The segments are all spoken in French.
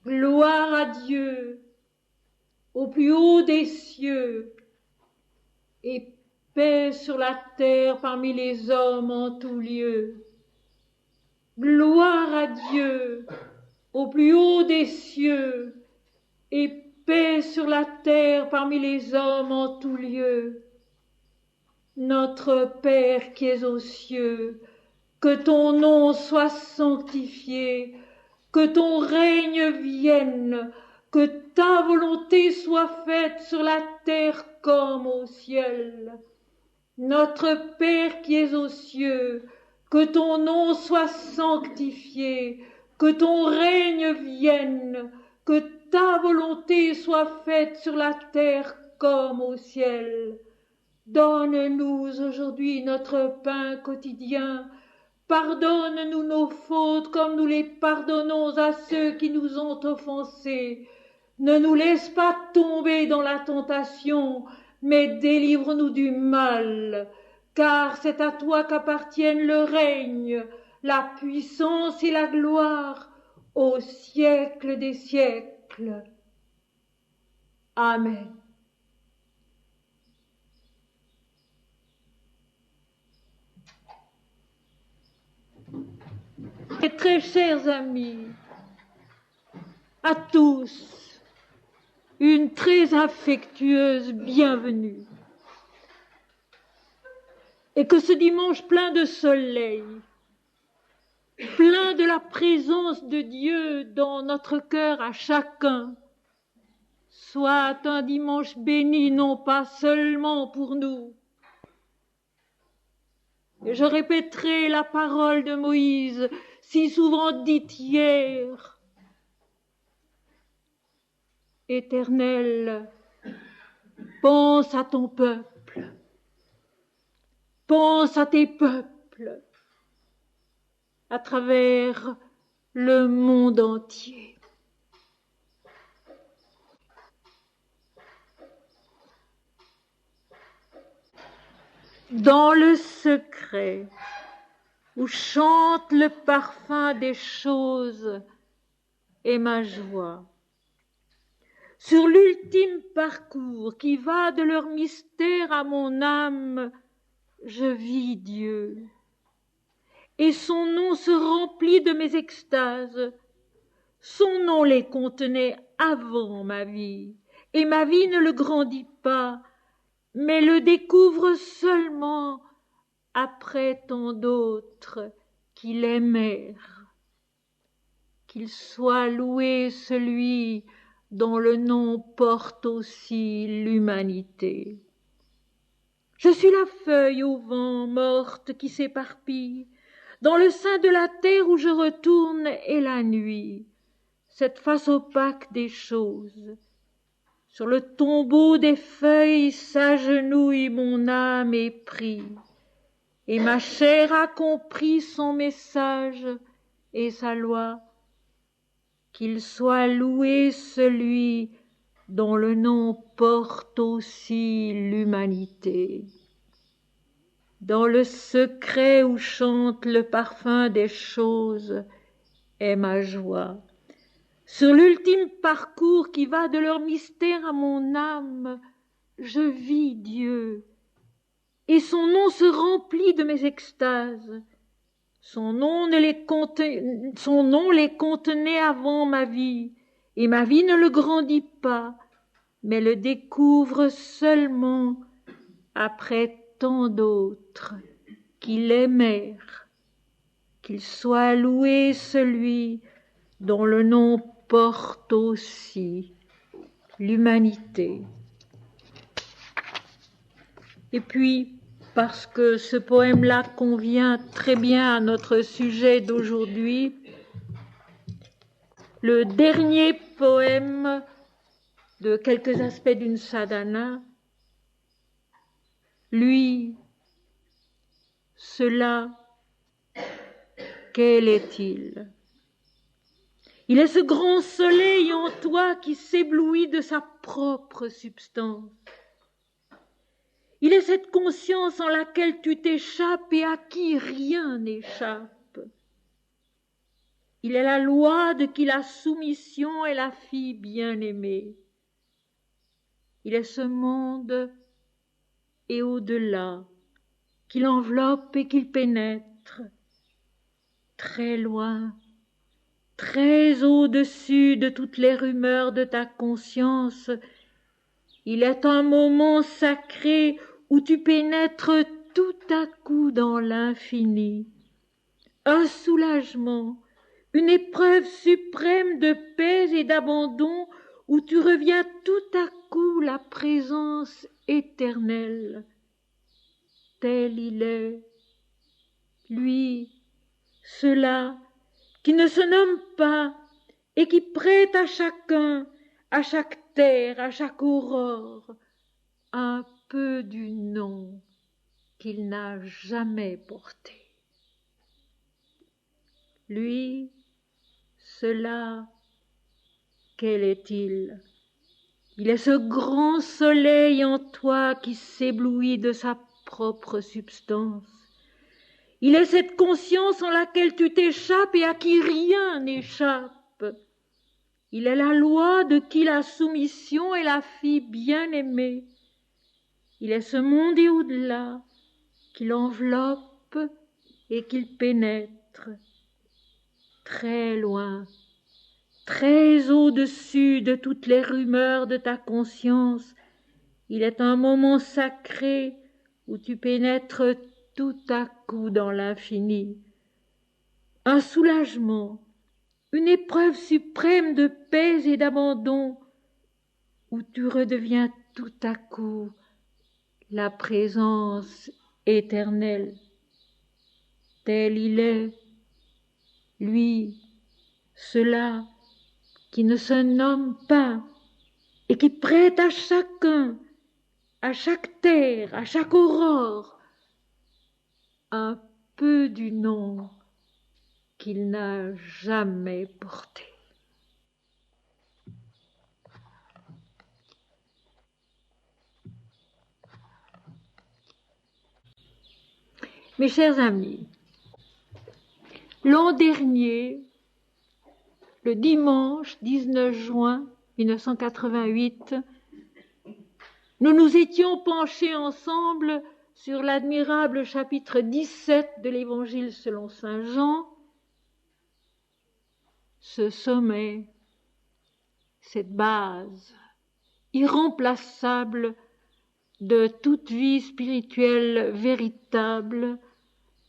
Gloire à Dieu, au plus haut des cieux, et paix sur la terre parmi les hommes en tout lieu. Gloire à Dieu, au plus haut des cieux, et paix sur la terre parmi les hommes en tout lieu. Notre Père qui es aux cieux, que ton nom soit sanctifié, que ton règne vienne, que ta volonté soit faite sur la terre comme au ciel. Notre Père qui es aux cieux, que ton nom soit sanctifié, que ton règne vienne, que ta volonté soit faite sur la terre comme au ciel. Donne-nous aujourd'hui notre pain quotidien. Pardonne-nous nos fautes comme nous les pardonnons à ceux qui nous ont offensés. Ne nous laisse pas tomber dans la tentation, mais délivre-nous du mal. Car c'est à toi qu'appartiennent le règne, la puissance et la gloire, au siècle des siècles. Amen. Et très chers amis, à tous, une très affectueuse bienvenue. Et que ce dimanche plein de soleil, plein de la présence de Dieu dans notre cœur à chacun, soit un dimanche béni non pas seulement pour nous. Et je répéterai la parole de Moïse, si souvent dite hier. Éternel, pense à ton peuple, pense à tes peuples, à travers le monde entier. Dans le secret où chante le parfum des choses et ma joie, sur l'ultime parcours qui va de leur mystère à mon âme, je vis Dieu. Et son nom se remplit de mes extases. Son nom les contenait avant ma vie, et ma vie ne le grandit pas, mais le découvre seulement après tant d'autres qui l'aimèrent. Qu'il soit loué celui dont le nom porte aussi l'humanité. Je suis la feuille au vent morte qui s'éparpille, dans le sein de la terre où je retourne est la nuit, cette face opaque des choses. Sur le tombeau des feuilles s'agenouille mon âme épris, et ma chair a compris son message et sa loi. Qu'il soit loué celui dont le nom porte aussi l'humanité. Dans le secret où chante le parfum des choses est ma joie. Sur l'ultime parcours qui va de leur mystère à mon âme, je vis Dieu, et son nom se remplit de mes extases. Son nom les contenait avant ma vie, et ma vie ne le grandit pas, mais le découvre seulement après tant d'autres qui l'aimèrent. Qu'il soit loué celui dont le nom porte aussi l'humanité. Et puis, parce que ce poème-là convient très bien à notre sujet d'aujourd'hui, le dernier poème de quelques aspects d'une sadhana, lui, cela, quel est-il? Il est ce grand soleil en toi qui s'éblouit de sa propre substance. Il est cette conscience en laquelle tu t'échappes et à qui rien n'échappe. Il est la loi de qui la soumission est la fille bien-aimée. Il est ce monde et au-delà, qu'il enveloppe et qu'il pénètre, très loin, très au-dessus de toutes les rumeurs de ta conscience. Il est un moment sacré où tu pénètres tout à coup dans l'infini, un soulagement, une épreuve suprême de paix et d'abandon où tu reviens tout à coup la présence éternelle. Tel il est, lui, cela qui ne se nomme pas et qui prête à chacun, à chaque terre, à chaque aurore, un peu du nom qu'il n'a jamais porté. Lui, cela, quel est-il? Il est ce grand soleil en toi qui s'éblouit de sa propre substance. Il est cette conscience en laquelle tu t'échappes et à qui rien n'échappe. Il est la loi de qui la soumission est la fille bien-aimée. Il est ce monde et au-delà qu'il enveloppe et qu'il pénètre. Très loin, très au-dessus de toutes les rumeurs de ta conscience, il est un moment sacré où tu pénètres tout à coup dans l'infini. Un soulagement, une épreuve suprême de paix et d'abandon, où tu redeviens tout à coup la présence éternelle. Tel il est, lui, cela qui ne se nomme pas et qui prête à chacun, à chaque terre, à chaque aurore, un peu du nom qu'il n'a jamais porté. Mes chers amis, l'an dernier, le dimanche 19 juin 1988, nous nous étions penchés ensemble sur l'admirable chapitre 17 de l'Évangile selon saint Jean, ce sommet, cette base irremplaçable de toute vie spirituelle véritable,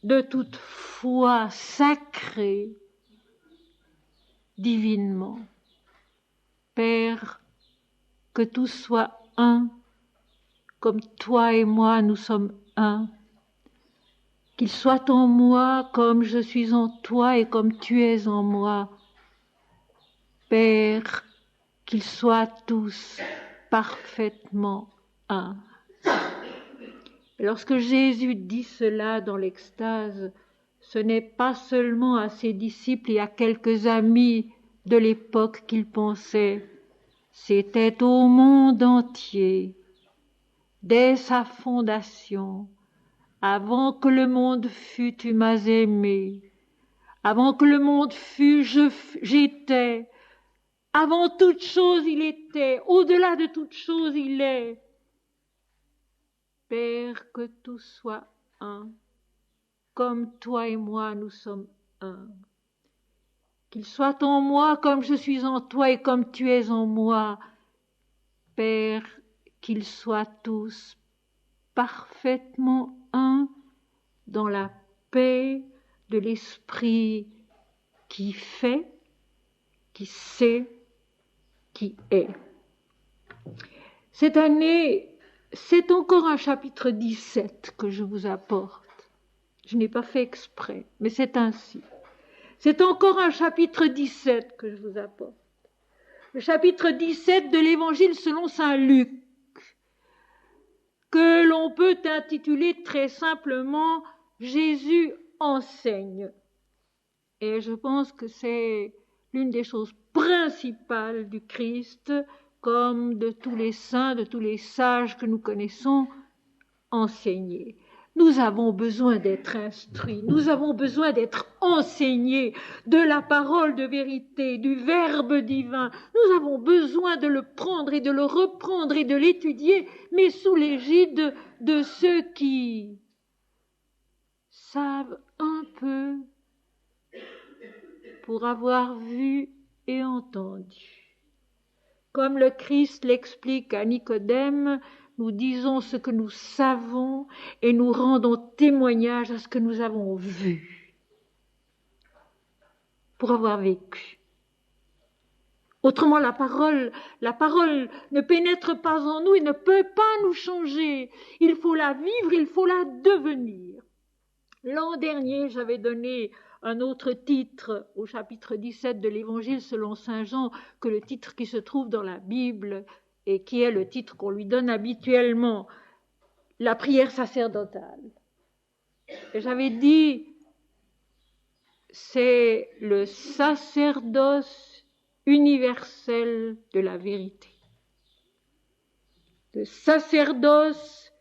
de toute foi sacrée, divinement. Père, que tout soit un, comme toi et moi nous sommes un. Qu'il soit en moi comme je suis en toi et comme tu es en moi. Père, qu'ils soient tous parfaitement un. Lorsque Jésus dit cela dans l'extase, ce n'est pas seulement à ses disciples et à quelques amis de l'époque qu'il pensait, c'était au monde entier. Dès sa fondation, avant que le monde fût, tu m'as aimé. Avant que le monde fût, j'étais. Avant toute chose, il était. Au-delà de toute chose, il est. Père, que tout soit un, comme toi et moi nous sommes un. Qu'il soit en moi comme je suis en toi et comme tu es en moi. Père, qu'ils soient tous parfaitement un dans la paix de l'esprit qui fait, qui sait, qui est. Cette année, c'est encore un chapitre 17 que je vous apporte. Je n'ai pas fait exprès, mais c'est ainsi. C'est encore un chapitre 17 que je vous apporte. Le chapitre 17 de l'Évangile selon saint Luc, que l'on peut intituler très simplement « Jésus enseigne ». Et je pense que c'est l'une des choses principales du Christ, comme de tous les saints, de tous les sages que nous connaissons, enseigner. Nous avons besoin d'être instruits, nous avons besoin d'être enseignés de la parole de vérité, du Verbe divin. Nous avons besoin de le prendre et de le reprendre et de l'étudier, mais sous l'égide de ceux qui savent un peu pour avoir vu et entendu. Comme le Christ l'explique à Nicodème, nous disons ce que nous savons et nous rendons témoignage à ce que nous avons vu pour avoir vécu. Autrement, la parole ne pénètre pas en nous et ne peut pas nous changer. Il faut la vivre, il faut la devenir. L'an dernier, j'avais donné un autre titre au chapitre 17 de l'Évangile selon saint Jean que le titre qui se trouve dans la Bible et qui est le titre qu'on lui donne habituellement, la prière sacerdotale. Et j'avais dit, c'est le sacerdoce universel de la vérité. Le sacerdoce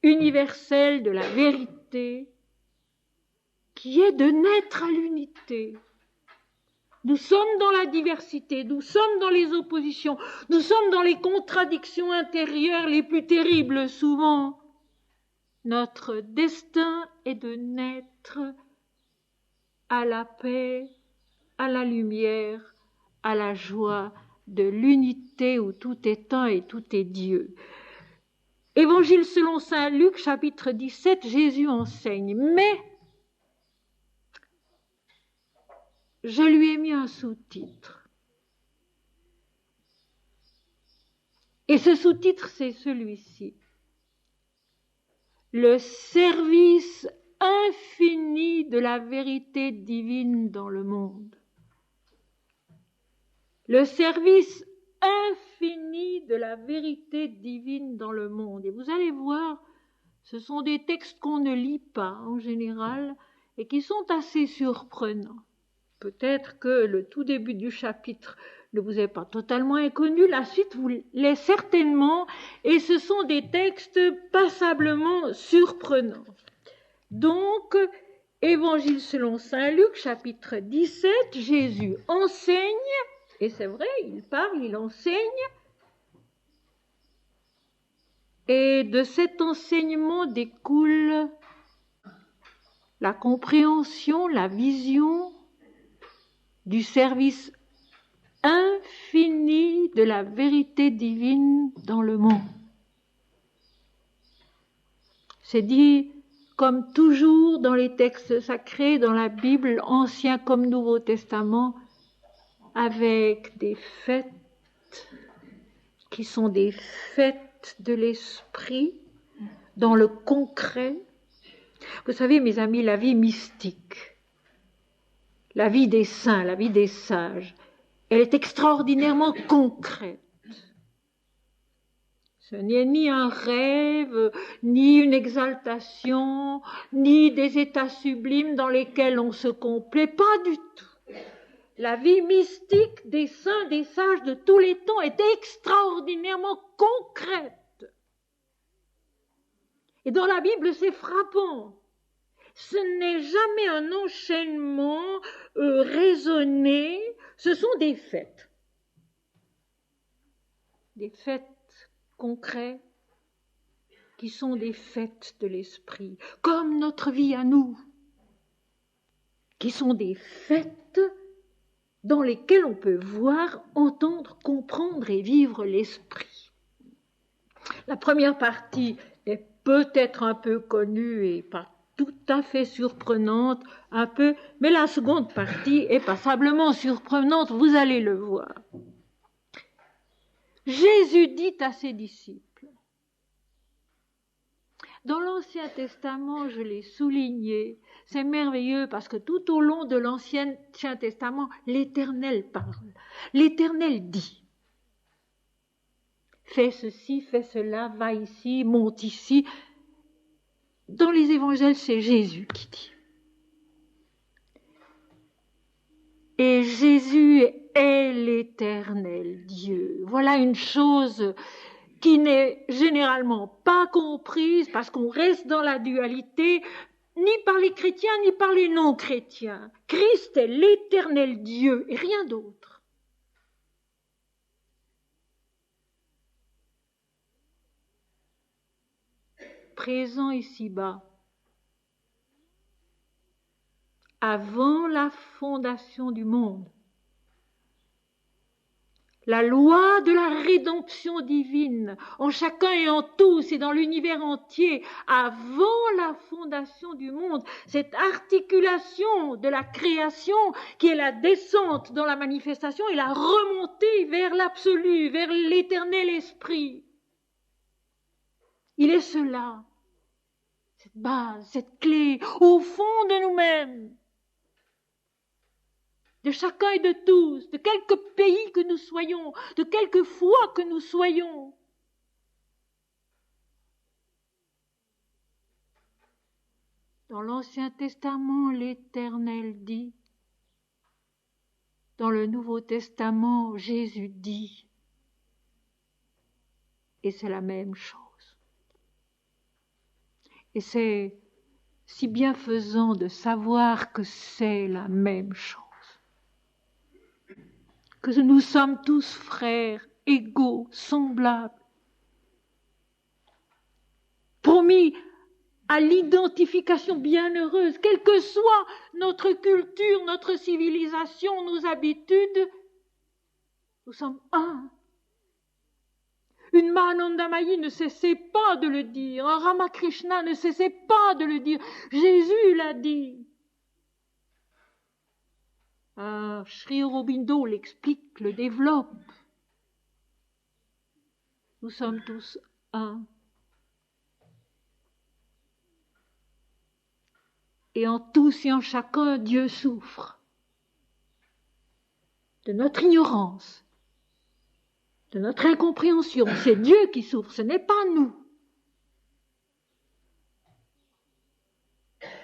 universel de la vérité qui est de naître à l'unité. Nous sommes dans la diversité, nous sommes dans les oppositions, nous sommes dans les contradictions intérieures les plus terribles souvent. Notre destin est de naître à la paix, à la lumière, à la joie de l'unité où tout est un et tout est Dieu. Évangile selon saint Luc, chapitre 17, Jésus enseigne, mais je lui ai mis un sous-titre. Et ce sous-titre, c'est celui-ci. Le service infini de la vérité divine dans le monde. Le service infini de la vérité divine dans le monde. Et vous allez voir, ce sont des textes qu'on ne lit pas en général et qui sont assez surprenants. Peut-être que le tout début du chapitre ne vous est pas totalement inconnu, la suite vous l'est certainement, et ce sont des textes passablement surprenants. Donc, Évangile selon saint Luc, chapitre 17, Jésus enseigne, et c'est vrai, il parle, il enseigne, et de cet enseignement découle la compréhension, la vision du service infini de la vérité divine dans le monde. C'est dit, comme toujours dans les textes sacrés, dans la Bible, Ancien comme Nouveau Testament, avec des fêtes qui sont des fêtes de l'esprit, dans le concret. Vous savez, mes amis, la vie mystique, la vie des saints, la vie des sages, elle est extraordinairement concrète. Ce n'est ni un rêve, ni une exaltation, ni des états sublimes dans lesquels on se complaît, pas du tout. La vie mystique des saints, des sages de tous les temps est extraordinairement concrète. Et dans la Bible, c'est frappant. Ce n'est jamais un enchaînement raisonné, ce sont des fêtes. Des fêtes concrètes qui sont des fêtes de l'esprit, comme notre vie à nous, qui sont des fêtes dans lesquelles on peut voir, entendre, comprendre et vivre l'esprit. La première partie est peut-être un peu connue et pas tout à fait surprenante, un peu, mais la seconde partie est passablement surprenante, vous allez le voir. Jésus dit à ses disciples, dans l'Ancien Testament, je l'ai souligné, c'est merveilleux parce que tout au long de l'Ancien Testament, l'Éternel parle, l'Éternel dit. Fais ceci, fais cela, va ici, monte ici. Dans les évangiles, c'est Jésus qui dit. Et Jésus est l'Éternel Dieu. Voilà une chose qui n'est généralement pas comprise parce qu'on reste dans la dualité, ni par les chrétiens ni par les non-chrétiens. Christ est l'éternel Dieu et rien d'autre. Présent ici-bas, avant la fondation du monde. La loi de la rédemption divine, en chacun et en tous et dans l'univers entier, avant la fondation du monde, cette articulation de la création qui est la descente dans la manifestation et la remontée vers l'absolu, vers l'éternel esprit. Il est cela, cette base, cette clé, au fond de nous-mêmes, de chacun et de tous, de quelque pays que nous soyons, de quelque foi que nous soyons. Dans l'Ancien Testament, l'Éternel dit, dans le Nouveau Testament, Jésus dit, et c'est la même chose. Et c'est si bienfaisant de savoir que c'est la même chose. Que nous sommes tous frères, égaux, semblables, promis à l'identification bienheureuse, quelle que soit notre culture, notre civilisation, nos habitudes, nous sommes un. Une Mahanandamayi ne cessait pas de le dire, un Ramakrishna ne cessait pas de le dire, Jésus l'a dit. Sri Aurobindo l'explique, le développe. Nous sommes tous un. Et en tous et en chacun, Dieu souffre de notre ignorance, de notre incompréhension. C'est Dieu qui souffre, ce n'est pas nous.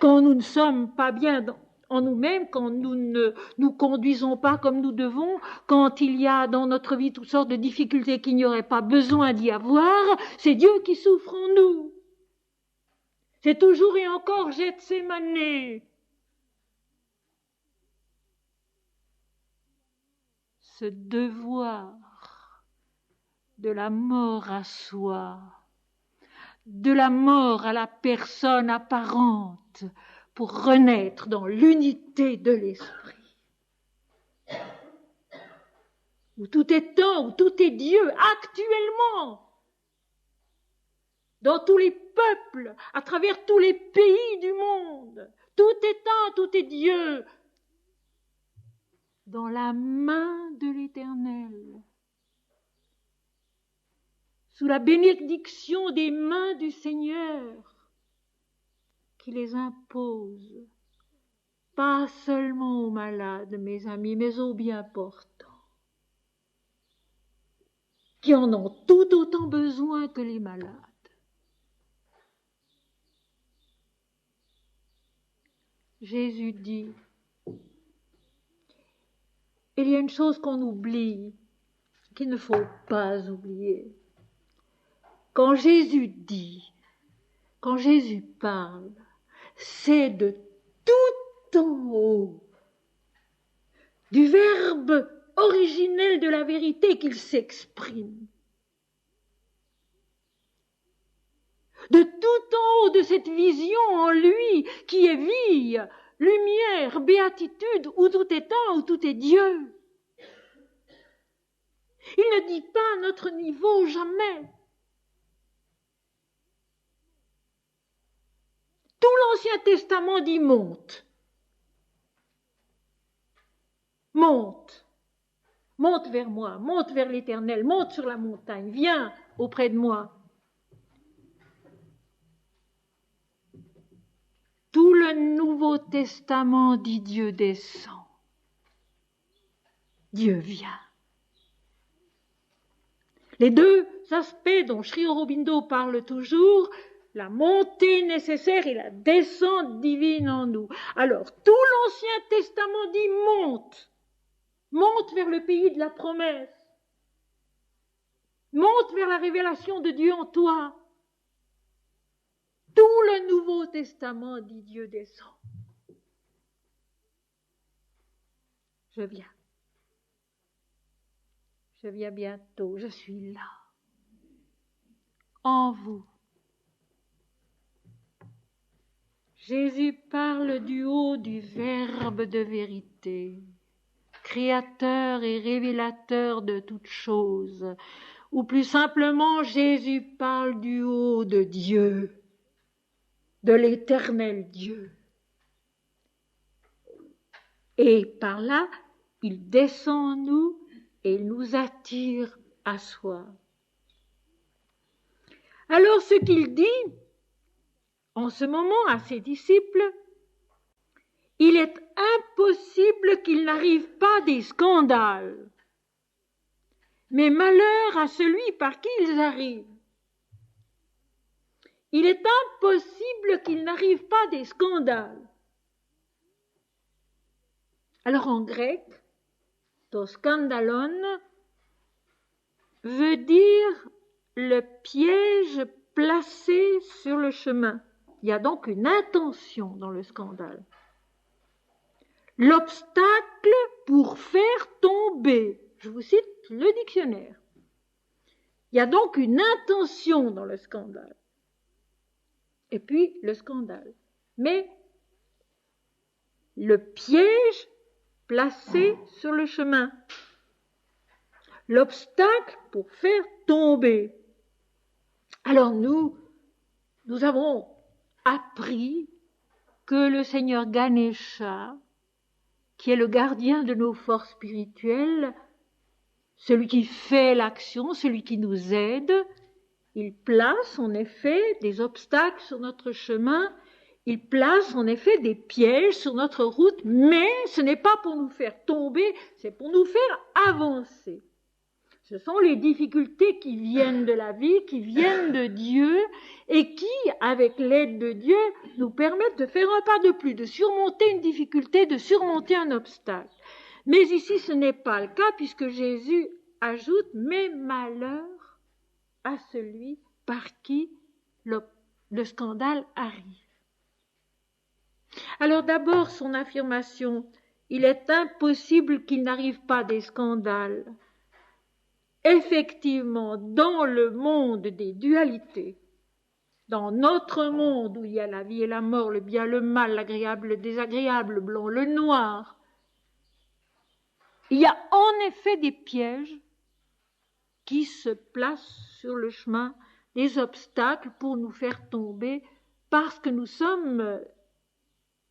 Quand nous ne sommes pas bien en nous-mêmes, quand nous ne nous conduisons pas comme nous devons, quand il y a dans notre vie toutes sortes de difficultés qu'il n'y aurait pas besoin d'y avoir, c'est Dieu qui souffre en nous. C'est toujours et encore Gethsémane. Ce devoir de la mort à soi, de la mort à la personne apparente, pour renaître dans l'unité de l'esprit. Où tout est un, où tout est Dieu, actuellement, dans tous les peuples, à travers tous les pays du monde. Tout est un, tout est Dieu, dans la main de l'Éternel, sous la bénédiction des mains du Seigneur, qui les impose, pas seulement aux malades, mes amis, mais aux bien portants, qui en ont tout autant besoin que les malades. Jésus dit, il y a une chose qu'on oublie, qu'il ne faut pas oublier. Quand Jésus dit, quand Jésus parle, c'est de tout en haut, du verbe originel de la vérité qu'il s'exprime. De tout en haut de cette vision en lui qui est vie, lumière, béatitude, où tout est un, où tout est Dieu. Il ne dit pas à notre niveau jamais. Tout l'Ancien Testament dit monte. Monte. Monte vers moi, monte vers l'Éternel, monte sur la montagne, viens auprès de moi. Tout le Nouveau Testament dit Dieu descend. Dieu vient. Les deux aspects dont Sri Aurobindo parle toujours, la montée nécessaire et la descente divine en nous. Alors, tout l'Ancien Testament dit monte. Monte vers le pays de la promesse. Monte vers la révélation de Dieu en toi. Tout le Nouveau Testament dit Dieu descend. Je viens. Je viens bientôt, je suis là. En vous. Jésus parle du haut du Verbe de vérité, créateur et révélateur de toutes choses, ou plus simplement, Jésus parle du haut de Dieu, de l'éternel Dieu. Et par là, il descend en nous et il nous attire à soi. Alors ce qu'il dit en ce moment à ses disciples, il est impossible qu'il n'arrive pas des scandales. Mais malheur à celui par qui ils arrivent. Il est impossible qu'il n'arrive pas des scandales. Alors en grec, to scandalon veut dire le piège placé sur le chemin. Il y a donc une intention dans le scandale. L'obstacle pour faire tomber. Je vous cite le dictionnaire. Il y a donc une intention dans le scandale. Et puis le scandale. Mais le piège placé sur le chemin. L'obstacle pour faire tomber. Alors nous avons appris que le Seigneur Ganesha, qui est le gardien de nos forces spirituelles, celui qui fait l'action, celui qui nous aide, il place en effet des obstacles sur notre chemin, il place en effet des pièges sur notre route, mais ce n'est pas pour nous faire tomber, c'est pour nous faire avancer. Ce sont les difficultés qui viennent de la vie, qui viennent de Dieu et qui, avec l'aide de Dieu, nous permettent de faire un pas de plus, de surmonter une difficulté, de surmonter un obstacle. Mais ici, ce n'est pas le cas puisque Jésus ajoute « mais malheur à celui par qui le scandale arrive ». Alors d'abord, son affirmation « il est impossible qu'il n'arrive pas des scandales ». Effectivement, dans le monde des dualités, dans notre monde où il y a la vie et la mort, le bien, le mal, l'agréable, le désagréable, le blanc, le noir, il y a en effet des pièges qui se placent sur le chemin, des obstacles pour nous faire tomber parce que nous sommes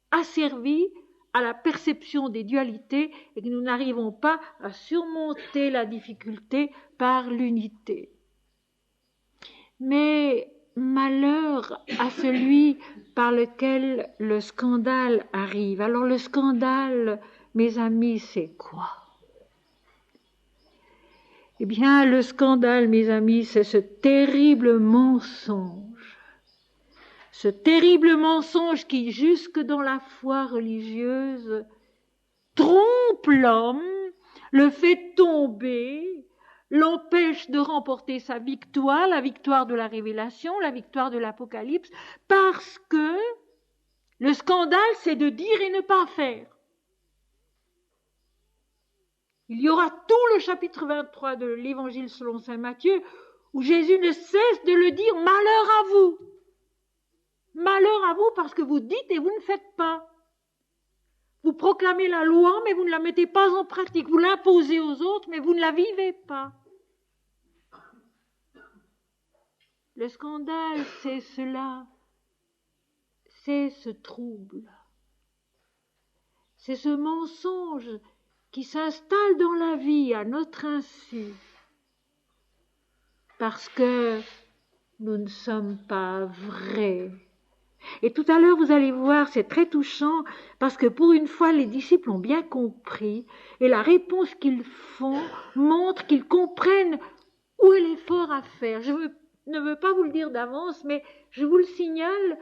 asservis à la perception des dualités et que nous n'arrivons pas à surmonter la difficulté par l'unité. Mais malheur à celui par lequel le scandale arrive. Alors le scandale, mes amis, c'est quoi? Eh bien, le scandale, mes amis, c'est ce terrible mensonge. Ce terrible mensonge qui, jusque dans la foi religieuse, trompe l'homme, le fait tomber, l'empêche de remporter sa victoire, la victoire de la révélation, la victoire de l'Apocalypse, parce que le scandale, c'est de dire et ne pas faire. Il y aura tout le chapitre 23 de l'Évangile selon saint Matthieu, où Jésus ne cesse de le dire, malheur à vous. Malheur à vous parce que vous dites et vous ne faites pas. Vous proclamez la loi, mais vous ne la mettez pas en pratique. Vous l'imposez aux autres, mais vous ne la vivez pas. Le scandale, c'est cela. C'est ce trouble. C'est ce mensonge qui s'installe dans la vie à notre insu. Parce que nous ne sommes pas vrais. Et tout à l'heure, vous allez voir, c'est très touchant, parce que pour une fois, les disciples ont bien compris, et la réponse qu'ils font montre qu'ils comprennent où est l'effort à faire. Je ne veux pas vous le dire d'avance, mais je vous le signale,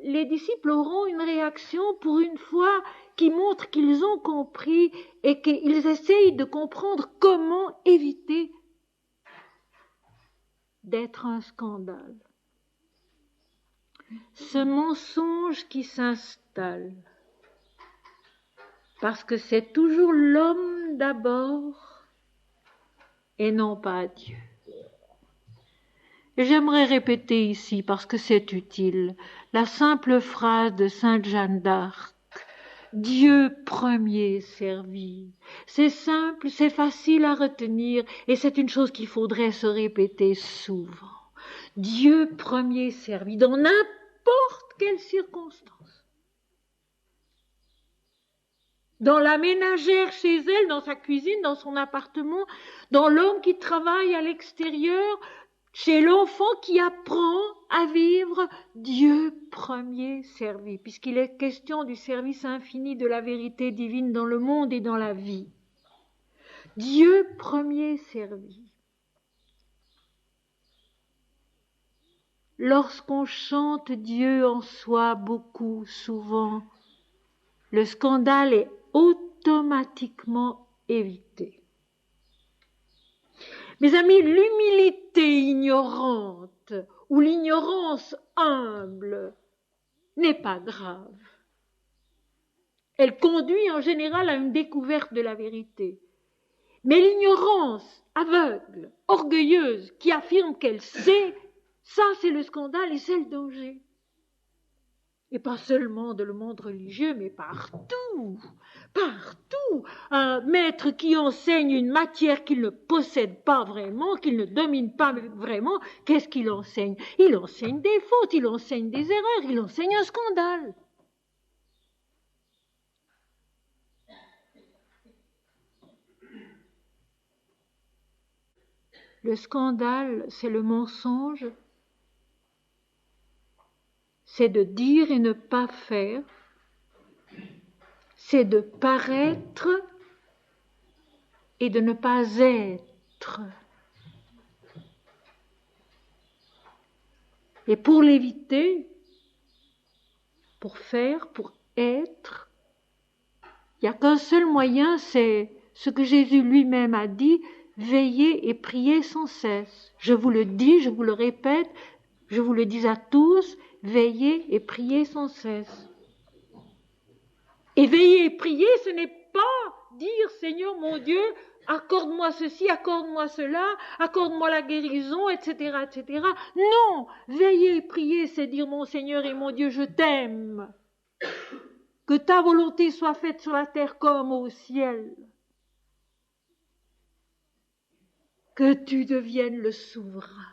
les disciples auront une réaction pour une fois qui montre qu'ils ont compris et qu'ils essayent de comprendre comment éviter d'être un scandale. Ce mensonge qui s'installe, parce que c'est toujours l'homme d'abord et non pas Dieu. Et j'aimerais répéter ici, parce que c'est utile, la simple phrase de Sainte Jeanne d'Arc. Dieu premier servi. C'est simple, c'est facile à retenir et c'est une chose qu'il faudrait se répéter souvent. Dieu premier servi dans n'importe quelle circonstance. Dans la ménagère chez elle, dans sa cuisine, dans son appartement, dans l'homme qui travaille à l'extérieur, chez l'enfant qui apprend à vivre, Dieu premier servi, puisqu'il est question du service infini de la vérité divine dans le monde et dans la vie. Dieu premier servi. Lorsqu'on chante Dieu en soi beaucoup, souvent, le scandale est automatiquement évité. Mes amis, l'humilité ignorante ou l'ignorance humble n'est pas grave. Elle conduit en général à une découverte de la vérité. Mais l'ignorance aveugle, orgueilleuse, qui affirme qu'elle sait, ça c'est le scandale et c'est le danger. Et pas seulement dans le monde religieux, mais partout, partout. Un maître qui enseigne une matière qu'il ne possède pas vraiment, qu'il ne domine pas vraiment, qu'est-ce qu'il enseigne? Il enseigne des fautes, il enseigne des erreurs, il enseigne un scandale. Le scandale, c'est le mensonge. C'est de dire et ne pas faire, c'est de paraître et de ne pas être. Et pour l'éviter, pour faire, pour être, il n'y a qu'un seul moyen, c'est ce que Jésus lui-même a dit, veillez et priez sans cesse. Je vous le dis, je vous le répète, je vous le dis à tous, veillez et priez sans cesse. Et veiller et prier, ce n'est pas dire « Seigneur mon Dieu, accorde-moi ceci, accorde-moi cela, accorde-moi la guérison, etc. etc. » Non, veiller et prier, c'est dire « Mon Seigneur et mon Dieu, je t'aime. Que ta volonté soit faite sur la terre comme au ciel. Que tu deviennes le souverain.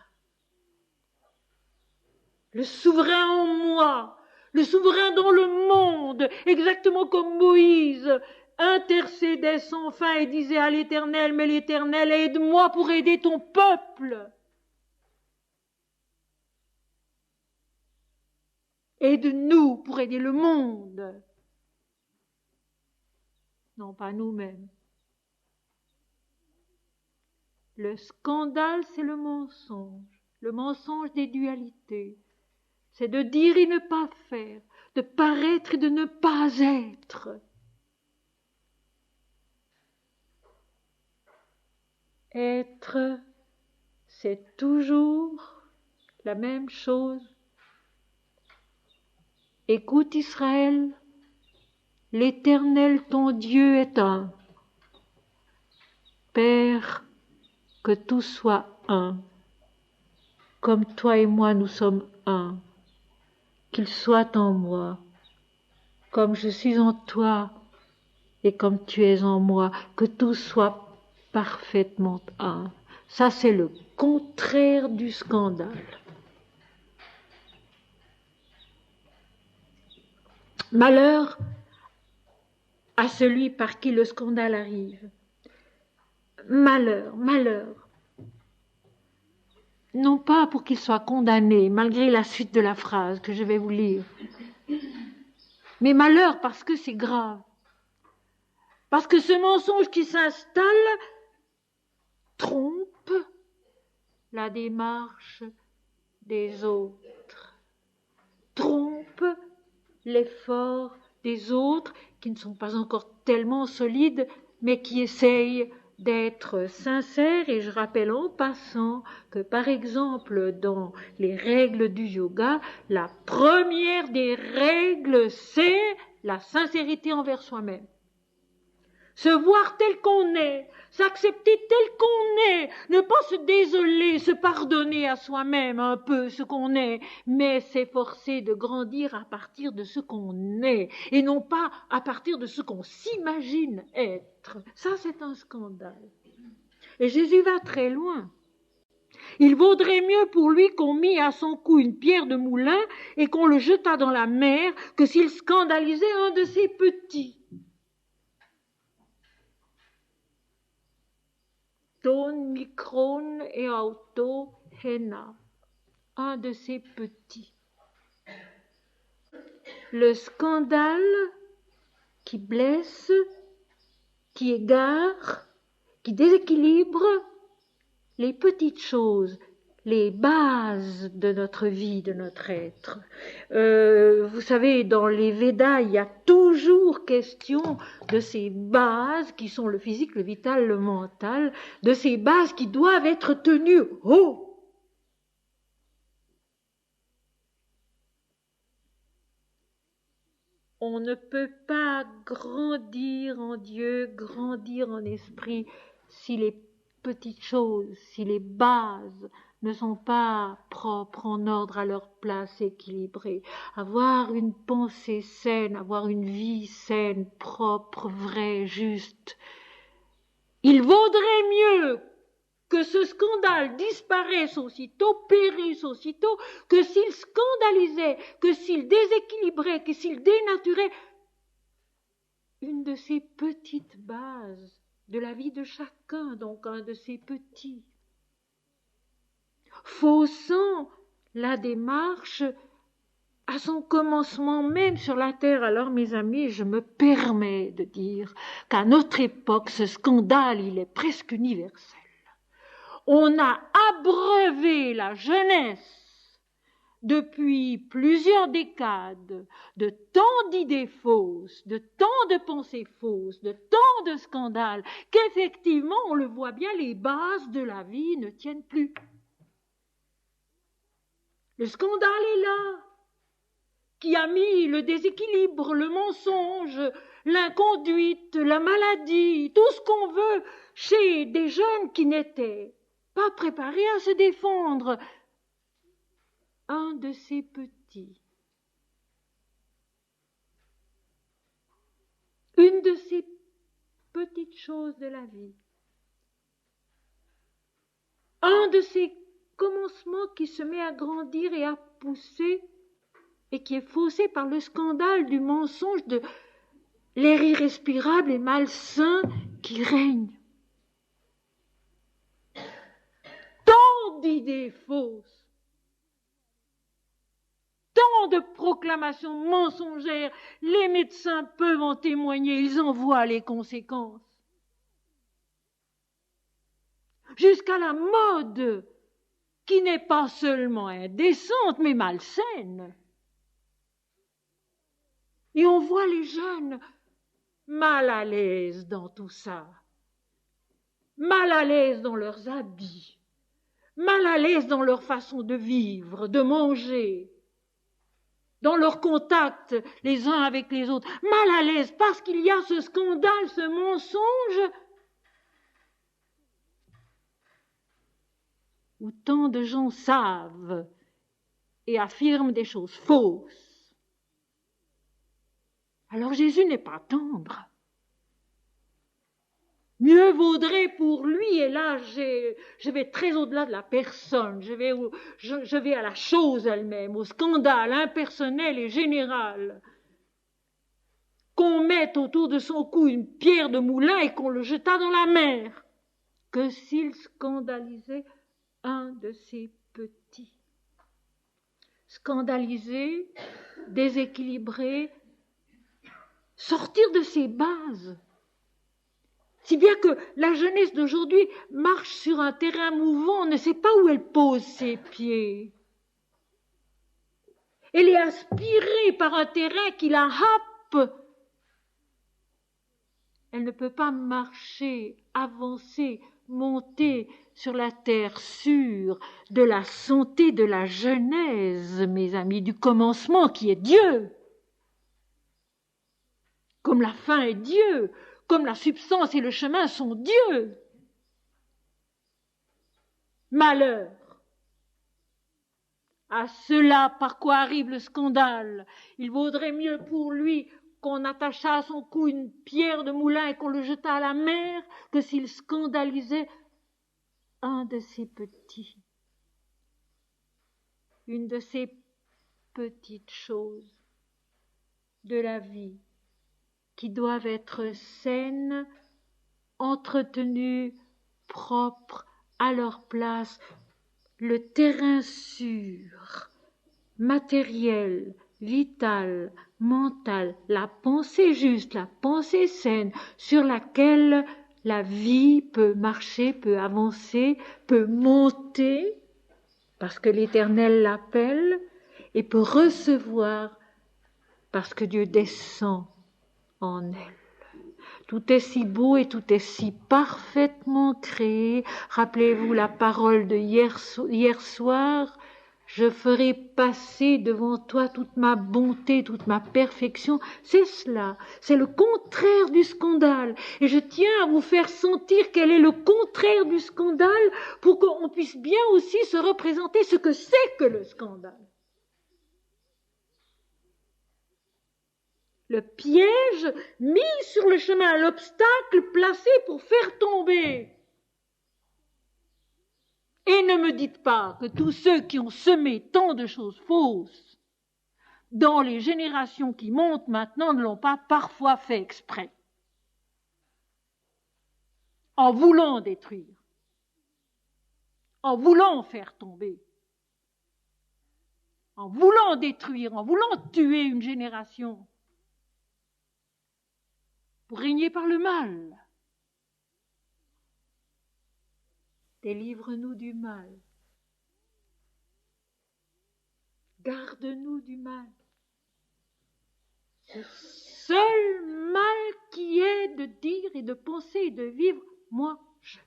Le souverain en moi, le souverain dans le monde, exactement comme Moïse intercédait sans fin et disait à l'Éternel, mais l'Éternel, aide-moi pour aider ton peuple. Aide-nous pour aider le monde. Non, pas nous-mêmes. Le scandale, c'est le mensonge des dualités. C'est de dire et ne pas faire, de paraître et de ne pas être. Être, c'est toujours la même chose. Écoute Israël, l'Éternel ton Dieu est un. Père, que tout soit un, comme toi et moi nous sommes un. Qu'il soit en moi, comme je suis en toi et comme tu es en moi, que tout soit parfaitement un. Ça, c'est le contraire du scandale. Malheur à celui par qui le scandale arrive. Malheur, malheur. Non pas pour qu'il soit condamné, malgré la suite de la phrase que je vais vous lire, mais malheur parce que c'est grave. Parce que ce mensonge qui s'installe trompe la démarche des autres, trompe l'effort des autres qui ne sont pas encore tellement solides, mais qui essayent d'être sincère, et je rappelle en passant que par exemple dans les règles du yoga, la première des règles c'est la sincérité envers soi-même. Se voir tel qu'on est, s'accepter tel qu'on est, ne pas se désoler, se pardonner à soi-même un peu ce qu'on est, mais s'efforcer de grandir à partir de ce qu'on est, et non pas à partir de ce qu'on s'imagine être. Ça, c'est un scandale. Et Jésus va très loin. Il vaudrait mieux pour lui qu'on mît à son cou une pierre de moulin et qu'on le jetât dans la mer que s'il scandalisait un de ses petits. Ton micron et auto hena, un de ses petits. Le scandale qui blesse, qui égare, qui déséquilibre les petites choses, les bases de notre vie, de notre être. Vous savez, dans les Védas, il y a toujours question de ces bases qui sont le physique, le vital, le mental, de ces bases qui doivent être tenues haut. On ne peut pas grandir en Dieu, grandir en esprit, si les petites choses, si les bases ne sont pas propres, en ordre, à leur place, équilibrées. Avoir une pensée saine, avoir une vie saine, propre, vraie, juste. Il vaudrait mieux que ce scandale disparaisse aussitôt, périsse aussitôt, que s'il scandalisait, que s'il déséquilibrait, que s'il dénaturait une de ces petites bases de la vie de chacun, donc un de ces petits. Faussant la démarche à son commencement même sur la terre. Alors, mes amis, je me permets de dire qu'à notre époque, ce scandale, il est presque universel. On a abreuvé la jeunesse depuis plusieurs décades de tant d'idées fausses, de tant de pensées fausses, de tant de scandales, qu'effectivement, on le voit bien, les bases de la vie ne tiennent plus. Le scandale est là, qui a mis le déséquilibre, le mensonge, l'inconduite, la maladie, tout ce qu'on veut chez des jeunes qui n'étaient pas préparés à se défendre. Un de ces petits, une de ces petites choses de la vie, un de ces commencements qui se met à grandir et à pousser et qui est faussé par le scandale du mensonge, de l'air irrespirable et malsain qui règne. Tant d'idées fausses, tant de proclamations mensongères, les médecins peuvent en témoigner, ils en voient les conséquences. Jusqu'à la mode, qui n'est pas seulement indécente, mais malsaine. Et on voit les jeunes mal à l'aise dans tout ça, mal à l'aise dans leurs habits, mal à l'aise dans leur façon de vivre, de manger, dans leur contact les uns avec les autres, mal à l'aise parce qu'il y a ce scandale, ce mensonge, où tant de gens savent et affirment des choses fausses. Alors Jésus n'est pas tendre. Mieux vaudrait pour lui, et là je vais très au-delà de la personne, je vais à la chose elle-même, au scandale impersonnel et général, qu'on mette autour de son cou une pierre de moulin et qu'on le jetât dans la mer, que s'il scandalisait un de ses petits. Scandalisé, déséquilibré, sortir de ses bases. Si bien que la jeunesse d'aujourd'hui marche sur un terrain mouvant, ne sait pas où elle pose ses pieds. Elle est aspirée par un terrain qui la happe. Elle ne peut pas marcher avancer, monter sur la terre sûre de la santé de la Genèse, mes amis, du commencement qui est Dieu. Comme la fin est Dieu, comme la substance et le chemin sont Dieu. Malheur à cela par quoi arrive le scandale. Il vaudrait mieux pour lui qu'on attachât à son cou une pierre de moulin et qu'on le jetât à la mer que s'il scandalisait un de ses petits. Une de ces petites choses de la vie qui doivent être saines, entretenues, propres, à leur place, le terrain sûr, matériel, vital, mental, la pensée juste, la pensée saine, sur laquelle la vie peut marcher, peut avancer, peut monter, parce que l'Éternel l'appelle, et peut recevoir, parce que Dieu descend en elle. Tout est si beau et tout est si parfaitement créé. Rappelez-vous la parole de hier soir. Je ferai passer devant toi toute ma bonté, toute ma perfection. C'est cela, c'est le contraire du scandale. Et je tiens à vous faire sentir quel est le contraire du scandale pour qu'on puisse bien aussi se représenter ce que c'est que le scandale. Le piège mis sur le chemin, l'obstacle placé pour faire tomber. Et ne me dites pas que tous ceux qui ont semé tant de choses fausses dans les générations qui montent maintenant ne l'ont pas parfois fait exprès, en voulant détruire, en voulant faire tomber, en voulant détruire, en voulant tuer une génération pour régner par le mal. Délivre-nous du mal. Garde-nous du mal. Ce seul mal qui est de dire et de penser et de vivre, moi, je.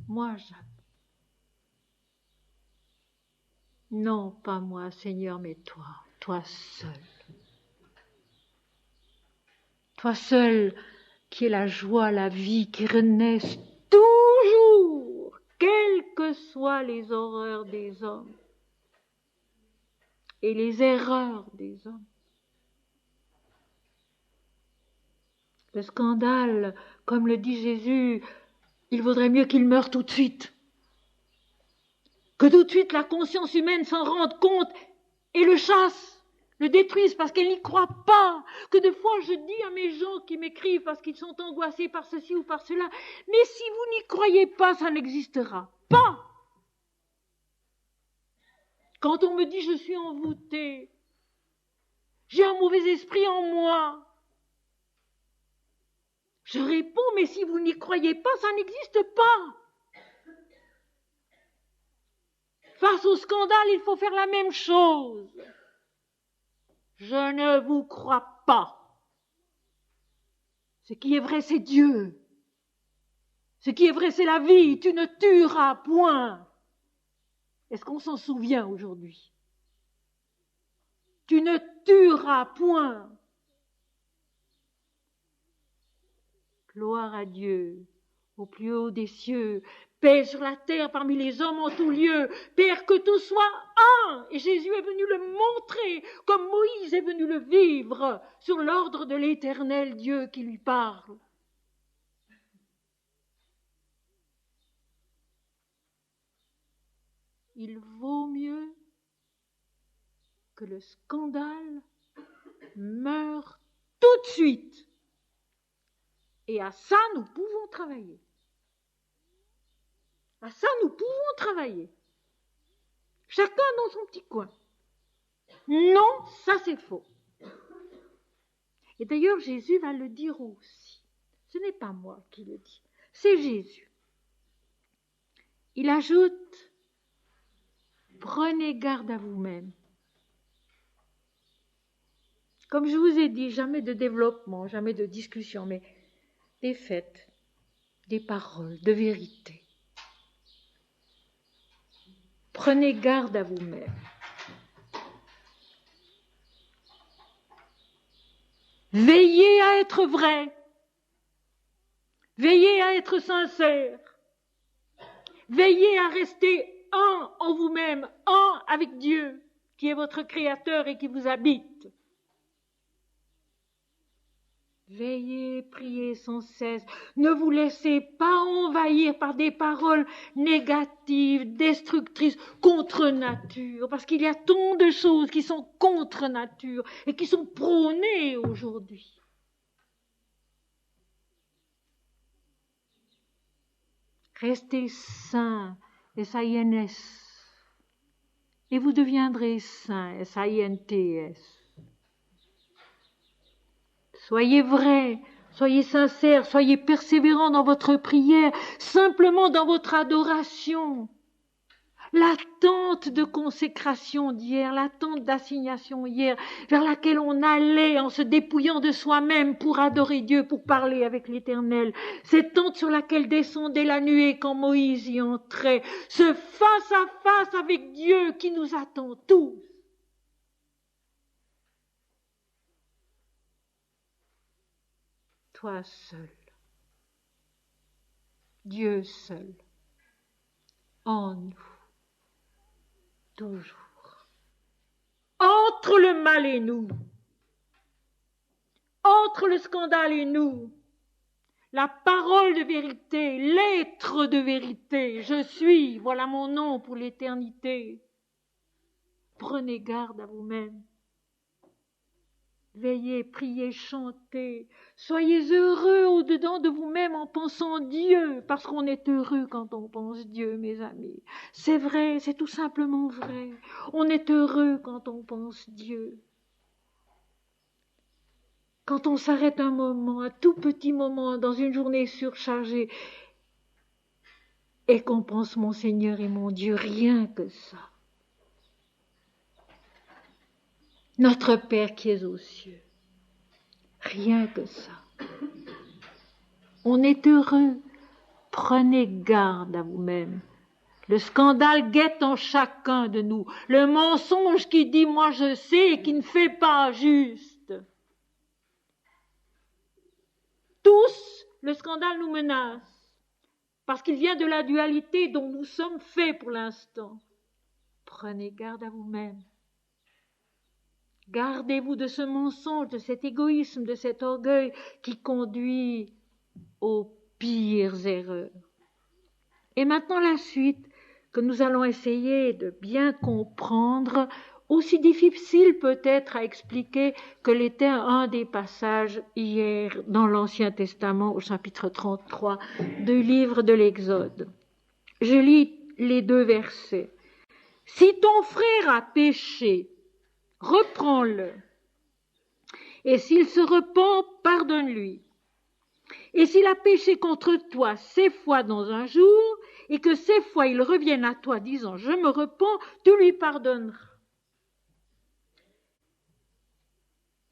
Moi, je. Non, pas moi, Seigneur, mais toi, toi seul. Toi seul qui est la joie, la vie, qui renaisse toujours, quelles que soient les horreurs des hommes et les erreurs des hommes. Le scandale, comme le dit Jésus, il vaudrait mieux qu'il meure tout de suite, que tout de suite la conscience humaine s'en rende compte et le chasse, le détruise parce qu'elle n'y croit pas. Que des fois je dis à mes gens qui m'écrivent parce qu'ils sont angoissés par ceci ou par cela, mais si vous n'y croyez pas, ça n'existera pas. Quand on me dit je suis envoûtée, j'ai un mauvais esprit en moi, je réponds, mais si vous n'y croyez pas, ça n'existe pas. Face au scandale, il faut faire la même chose. Je ne vous crois pas. Ce qui est vrai, c'est Dieu. Ce qui est vrai, c'est la vie. Tu ne tueras point. Est-ce qu'on s'en souvient aujourd'hui? Tu ne tueras point. Gloire à Dieu, au plus haut des cieux, paix sur la terre parmi les hommes en tout lieu. Père, que tout soit un. Et Jésus est venu le montrer, comme Moïse est venu le vivre, sur l'ordre de l'Éternel Dieu qui lui parle. Il vaut mieux que le scandale meure tout de suite. Et à ça, nous pouvons travailler. À ça, nous pouvons travailler. Chacun dans son petit coin. Non, ça c'est faux. Et d'ailleurs, Jésus va le dire aussi. Ce n'est pas moi qui le dis, c'est Jésus. Il ajoute, prenez garde à vous-même. Comme je vous ai dit, jamais de développement, jamais de discussion, mais des faits, des paroles, de vérité. Prenez garde à vous-même. Veillez à être vrai. Veillez à être sincère. Veillez à rester un en vous-même, un avec Dieu, qui est votre Créateur et qui vous habite. Veillez, priez sans cesse. Ne vous laissez pas envahir par des paroles négatives, destructrices, contre nature, parce qu'il y a tant de choses qui sont contre nature et qui sont prônées aujourd'hui. Restez saints, S-A-I-N-S, et vous deviendrez saints, S-A-I-N-T-S. Soyez vrais, soyez sincères, soyez persévérants dans votre prière, simplement dans votre adoration. L'attente de consécration d'hier, l'attente d'assignation hier, vers laquelle on allait en se dépouillant de soi-même pour adorer Dieu, pour parler avec l'Éternel. Cette tente sur laquelle descendait la nuée quand Moïse y entrait. Ce face à face avec Dieu qui nous attend tous. Toi seul, Dieu seul, en nous. Toujours. Entre le mal et nous, entre le scandale et nous, la parole de vérité, l'être de vérité, je suis, voilà mon nom pour l'éternité. Prenez garde à vous-même. Veillez, priez, chantez. Soyez heureux au-dedans de vous-même en pensant Dieu, parce qu'on est heureux quand on pense Dieu, mes amis. C'est vrai, c'est tout simplement vrai. On est heureux quand on pense Dieu. Quand on s'arrête un moment, un tout petit moment, dans une journée surchargée, et qu'on pense mon Seigneur et mon Dieu, rien que ça. Notre Père qui est aux cieux. Rien que ça. On est heureux. Prenez garde à vous-même. Le scandale guette en chacun de nous. Le mensonge qui dit « moi je sais » et qui ne fait pas juste. Tous, le scandale nous menace. Parce qu'il vient de la dualité dont nous sommes faits pour l'instant. Prenez garde à vous-même. Gardez-vous de ce mensonge, de cet égoïsme, de cet orgueil qui conduit aux pires erreurs. Et maintenant la suite que nous allons essayer de bien comprendre, aussi difficile peut-être à expliquer que l'était un des passages hier dans l'Ancien Testament au chapitre 33 du livre de l'Exode. Je lis les 2 versets. « Si ton frère a péché, reprends-le. Et s'il se repent, pardonne-lui. Et s'il a péché contre toi 7 fois dans un jour, et que 7 fois il revienne à toi disant « je me repens », tu lui pardonneras.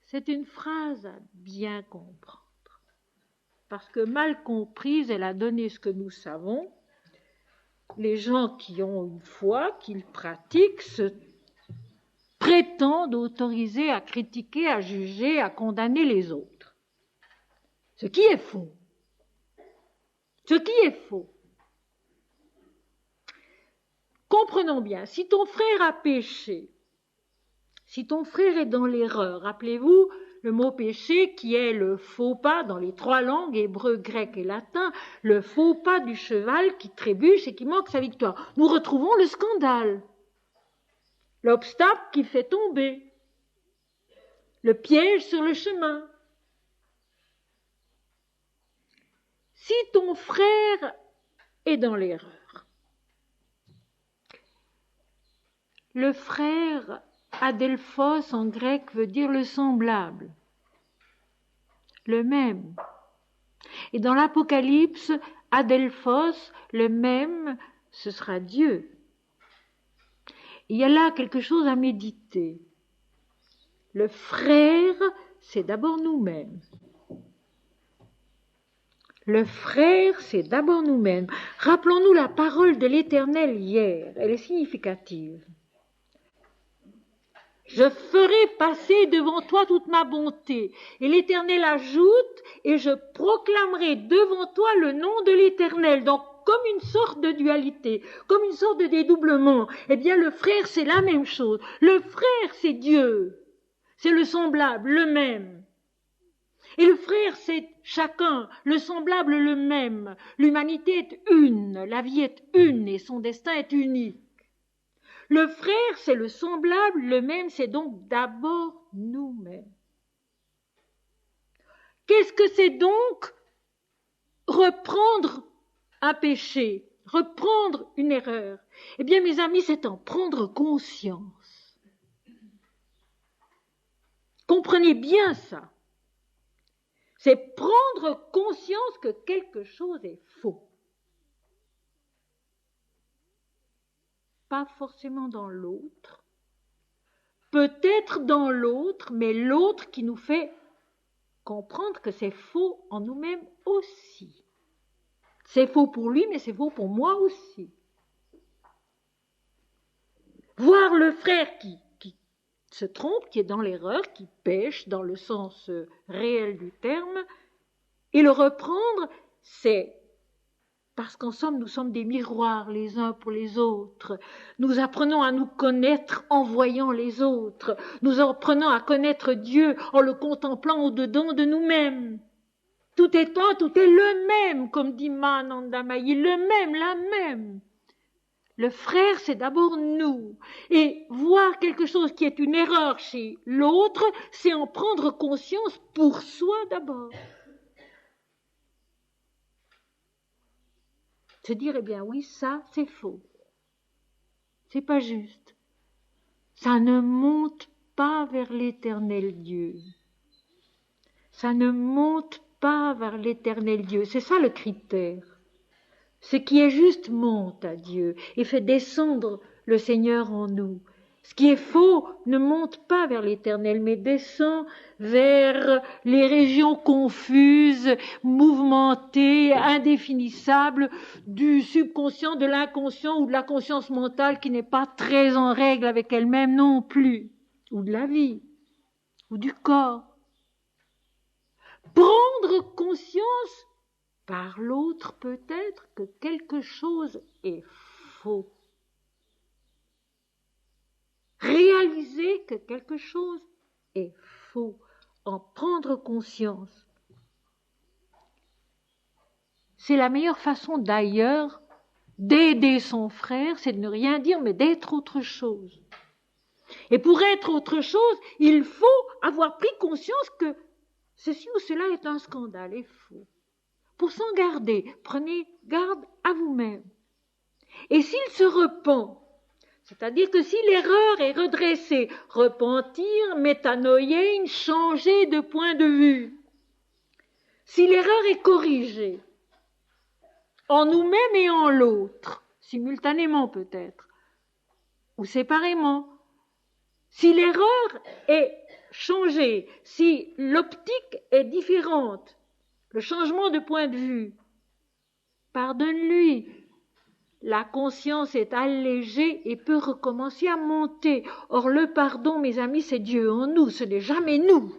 C'est une phrase à bien comprendre, parce que mal comprise, elle a donné ce que nous savons. Les gens qui ont une foi, qui le pratiquent, se prétendent autorisés à critiquer, à juger, à condamner les autres. Ce qui est faux. Ce qui est faux. Comprenons bien, si ton frère a péché, si ton frère est dans l'erreur, rappelez-vous le mot péché qui est le faux pas dans les 3 langues, hébreu, grec et latin, le faux pas du cheval qui trébuche et qui manque sa victoire. Nous retrouvons le scandale, l'obstacle qui fait tomber, le piège sur le chemin. Si ton frère est dans l'erreur, le frère adelphos en grec veut dire le semblable, le même. Et dans l'Apocalypse, adelphos, le même, ce sera Dieu. Il y a là quelque chose à méditer. Le frère, c'est d'abord nous-mêmes. Le frère, c'est d'abord nous-mêmes. Rappelons-nous la parole de l'Éternel hier, elle est significative. Je ferai passer devant toi toute ma bonté. Et l'Éternel ajoute, et je proclamerai devant toi le nom de l'Éternel. Donc, comme une sorte de dualité, comme une sorte de dédoublement. Eh bien, le frère, c'est la même chose. Le frère, c'est Dieu. C'est le semblable, le même. Et le frère, c'est chacun, le semblable, le même. L'humanité est une, la vie est une et son destin est unique. Le frère, c'est le semblable, le même, c'est donc d'abord nous-mêmes. Qu'est-ce que c'est donc reprendre un péché, reprendre une erreur? Eh bien, mes amis, c'est en prendre conscience. Comprenez bien ça. C'est prendre conscience que quelque chose est faux. Pas forcément dans l'autre, peut-être dans l'autre, mais l'autre qui nous fait comprendre que c'est faux en nous-mêmes aussi. C'est faux pour lui, mais c'est faux pour moi aussi. Voir le frère qui se trompe, qui est dans l'erreur, qui pêche dans le sens réel du terme, et le reprendre, c'est parce qu'en somme, nous sommes des miroirs les uns pour les autres. Nous apprenons à nous connaître en voyant les autres. Nous apprenons à connaître Dieu en le contemplant au-dedans de nous-mêmes. Tout est un, tout est le même, comme dit Mahananda Mahi, le même, la même. Le frère, c'est d'abord nous. Et voir quelque chose qui est une erreur chez l'autre, c'est en prendre conscience pour soi d'abord. Se dire, eh bien oui, ça, c'est faux. C'est pas juste. Ça ne monte pas vers l'éternel Dieu. Ça ne monte pas vers l'éternel Dieu. C'est ça le critère. Ce qui est juste monte à Dieu et fait descendre le Seigneur en nous. Ce qui est faux ne monte pas vers l'éternel, mais descend vers les régions confuses, mouvementées, indéfinissables du subconscient, de l'inconscient ou de la conscience mentale qui n'est pas très en règle avec elle-même non plus, ou de la vie, ou du corps. Prendre conscience par l'autre peut-être que quelque chose est faux. Réaliser que quelque chose est faux, en prendre conscience. C'est la meilleure façon d'ailleurs d'aider son frère, c'est de ne rien dire, mais d'être autre chose. Et pour être autre chose, il faut avoir pris conscience que ceci ou cela est un scandale, est faux. Pour s'en garder, prenez garde à vous-même. Et s'il se repent, c'est-à-dire que si l'erreur est redressée, repentir, métanoïen, changer de point de vue. Si l'erreur est corrigée, en nous-mêmes et en l'autre, simultanément peut-être, ou séparément, si l'erreur est changée, si l'optique est différente, le changement de point de vue, pardonne-lui. La conscience est allégée et peut recommencer à monter. Or, le pardon, mes amis, c'est Dieu en nous, ce n'est jamais nous.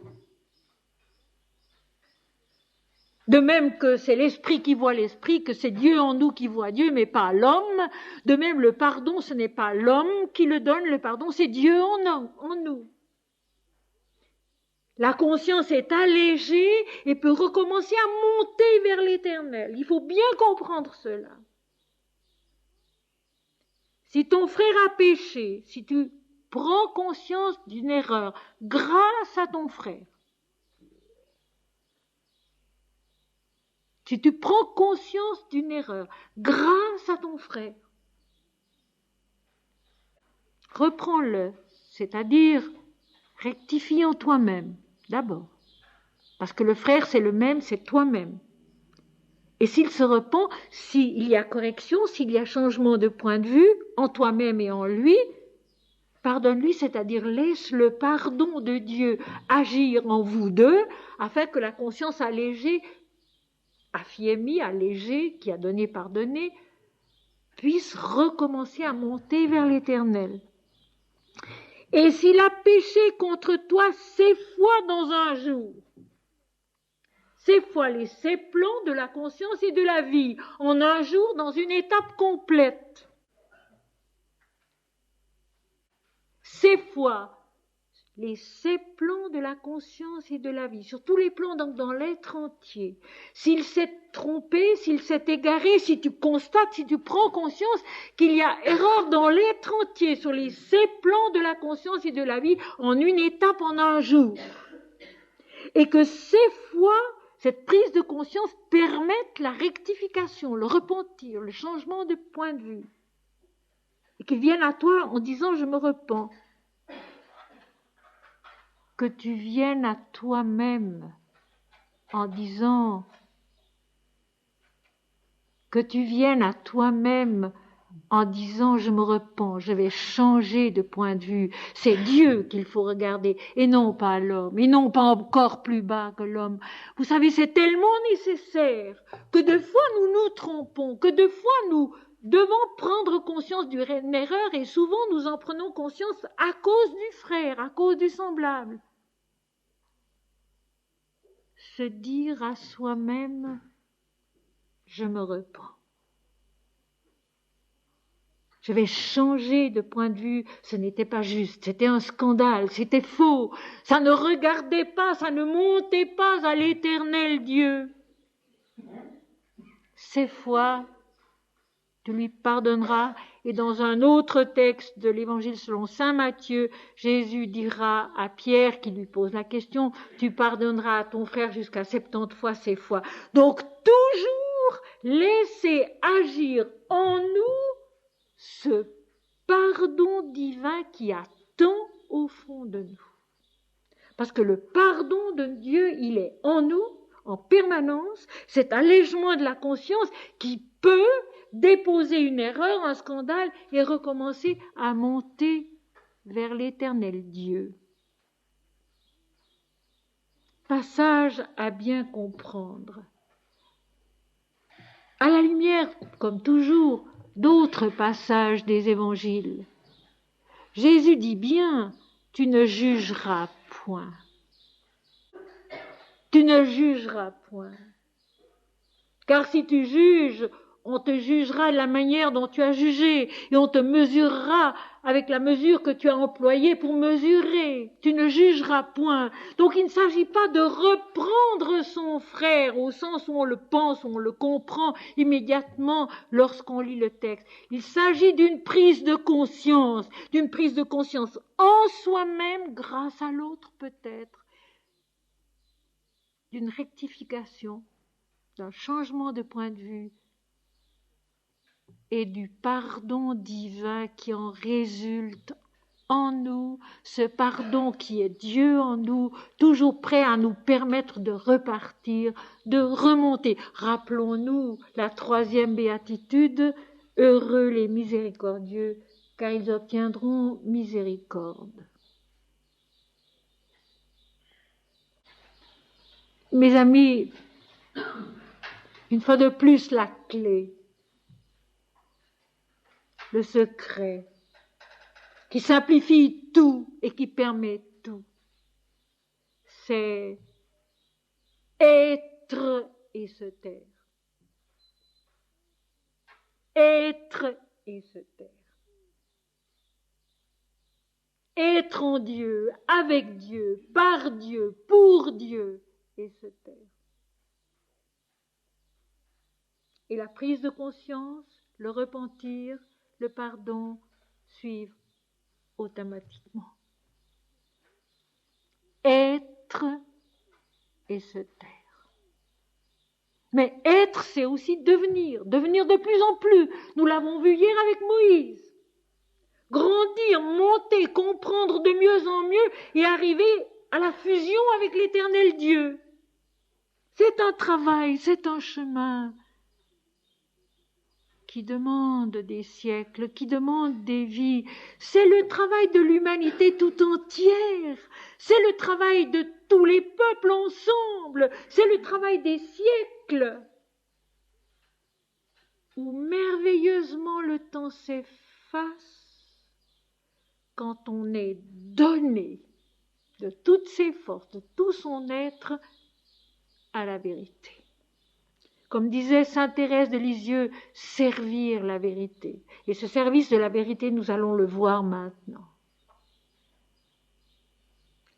De même que c'est l'esprit qui voit l'esprit, que c'est Dieu en nous qui voit Dieu, mais pas l'homme. De même, le pardon, ce n'est pas l'homme qui le donne, le pardon, c'est Dieu en nous. La conscience est allégée et peut recommencer à monter vers l'éternel. Il faut bien comprendre cela. Si ton frère a péché, si tu prends conscience d'une erreur, grâce à ton frère, si tu prends conscience d'une erreur, grâce à ton frère, reprends-le, c'est-à-dire rectifie en toi-même, d'abord. Parce que le frère, c'est le même, c'est toi-même. Et s'il se repent, s'il y a correction, s'il y a changement de point de vue, en toi-même et en lui, Pardonne-lui, c'est-à-dire laisse le pardon de Dieu agir en vous deux, afin que la conscience allégée, affiémie, allégée, qui a donné, pardonné, puisse recommencer à monter vers l'Éternel. Et s'il a péché contre toi 7 fois dans un jour, 7 fois les 7 plans de la conscience et de la vie, en un jour, dans une étape complète, 7 fois les 7 plans de la conscience et de la vie, sur tous les plans, donc dans l'être entier. S'il s'est trompé, s'il s'est égaré, si tu constates, si tu prends conscience qu'il y a erreur dans l'être entier, sur les 7 plans de la conscience et de la vie, en une étape, en un jour, et que 7 fois, cette prise de conscience permette la rectification, le repentir, le changement de point de vue, et qu'il vienne à toi en disant « je me repens ». Que tu viennes à toi-même en disant je me repens, je vais changer de point de vue. C'est Dieu qu'il faut regarder et non pas l'homme, et non pas encore plus bas que l'homme. Vous savez, c'est tellement nécessaire que de fois nous nous trompons, que de fois nous devons prendre conscience d'une erreur et souvent nous en prenons conscience à cause du frère, à cause du semblable. Se dire à soi-même, je me repens. Je vais changer de point de vue, ce n'était pas juste, c'était un scandale, c'était faux, ça ne regardait pas, ça ne montait pas à l'Éternel Dieu. 7 fois, tu lui pardonneras. Et dans un autre texte de l'Évangile selon saint Matthieu, Jésus dira à Pierre qui lui pose la question, tu pardonneras à ton frère jusqu'à 70 fois 7 fois. Donc toujours laisser agir en nous ce pardon divin qui attend au fond de nous. Parce que le pardon de Dieu, il est en nous, en permanence, cet allègement de la conscience qui peut déposer une erreur, un scandale et recommencer à monter vers l'Éternel Dieu. Passage à bien comprendre. À la lumière, comme toujours, d'autres passages des évangiles. Jésus dit bien, tu ne jugeras point. Tu ne jugeras point. Car si tu juges, on te jugera de la manière dont tu as jugé et on te mesurera avec la mesure que tu as employée pour mesurer. Tu ne jugeras point. Donc il ne s'agit pas de reprendre son frère au sens où on le pense, où on le comprend immédiatement lorsqu'on lit le texte. Il s'agit d'une prise de conscience en soi-même grâce à l'autre peut-être, d'une rectification, d'un changement de point de vue, et du pardon divin qui en résulte en nous, ce pardon qui est Dieu en nous, toujours prêt à nous permettre de repartir, de remonter. Rappelons-nous la 3e béatitude, heureux les miséricordieux, car ils obtiendront miséricorde. Mes amis, une fois de plus, la clé, le secret, qui simplifie tout et qui permet tout, c'est être et se taire. Être et se taire. Être en Dieu, avec Dieu, par Dieu, pour Dieu et se taire. Et la prise de conscience, le repentir, le pardon suivent automatiquement. Être et se taire. Mais être, c'est aussi devenir de plus en plus. Nous l'avons vu hier avec Moïse. Grandir, monter, comprendre de mieux en mieux et arriver à la fusion avec l'Éternel Dieu. C'est un travail, c'est un chemin. qui demande des siècles, qui demande des vies. C'est le travail de l'humanité tout entière. C'est le travail de tous les peuples ensemble. C'est le travail des siècles. Où merveilleusement le temps s'efface quand on est donné de toutes ses forces, de tout son être à la vérité. Comme disait sainte Thérèse de Lisieux, servir la vérité. Et ce service de la vérité, nous allons le voir maintenant.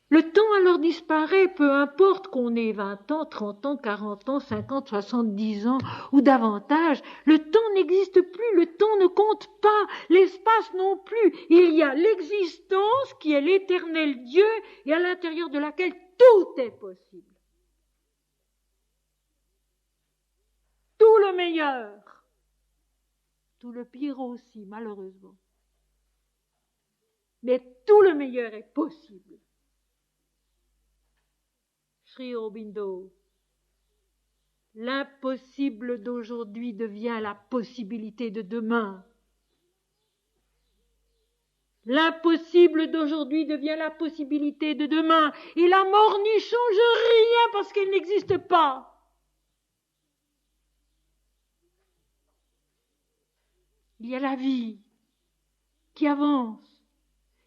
Le temps alors disparaît, peu importe qu'on ait 20 ans, 30 ans, 40 ans, 50, 70 ans ou davantage. Le temps n'existe plus, le temps ne compte pas, l'espace non plus. Il y a l'existence qui est l'éternel Dieu et à l'intérieur de laquelle tout est possible. Tout le meilleur, tout le pire aussi, malheureusement. Mais tout le meilleur est possible. Sri Aurobindo, l'impossible d'aujourd'hui devient la possibilité de demain. L'impossible d'aujourd'hui devient la possibilité de demain. Et la mort n'y change rien parce qu'elle n'existe pas. Il y a la vie qui avance,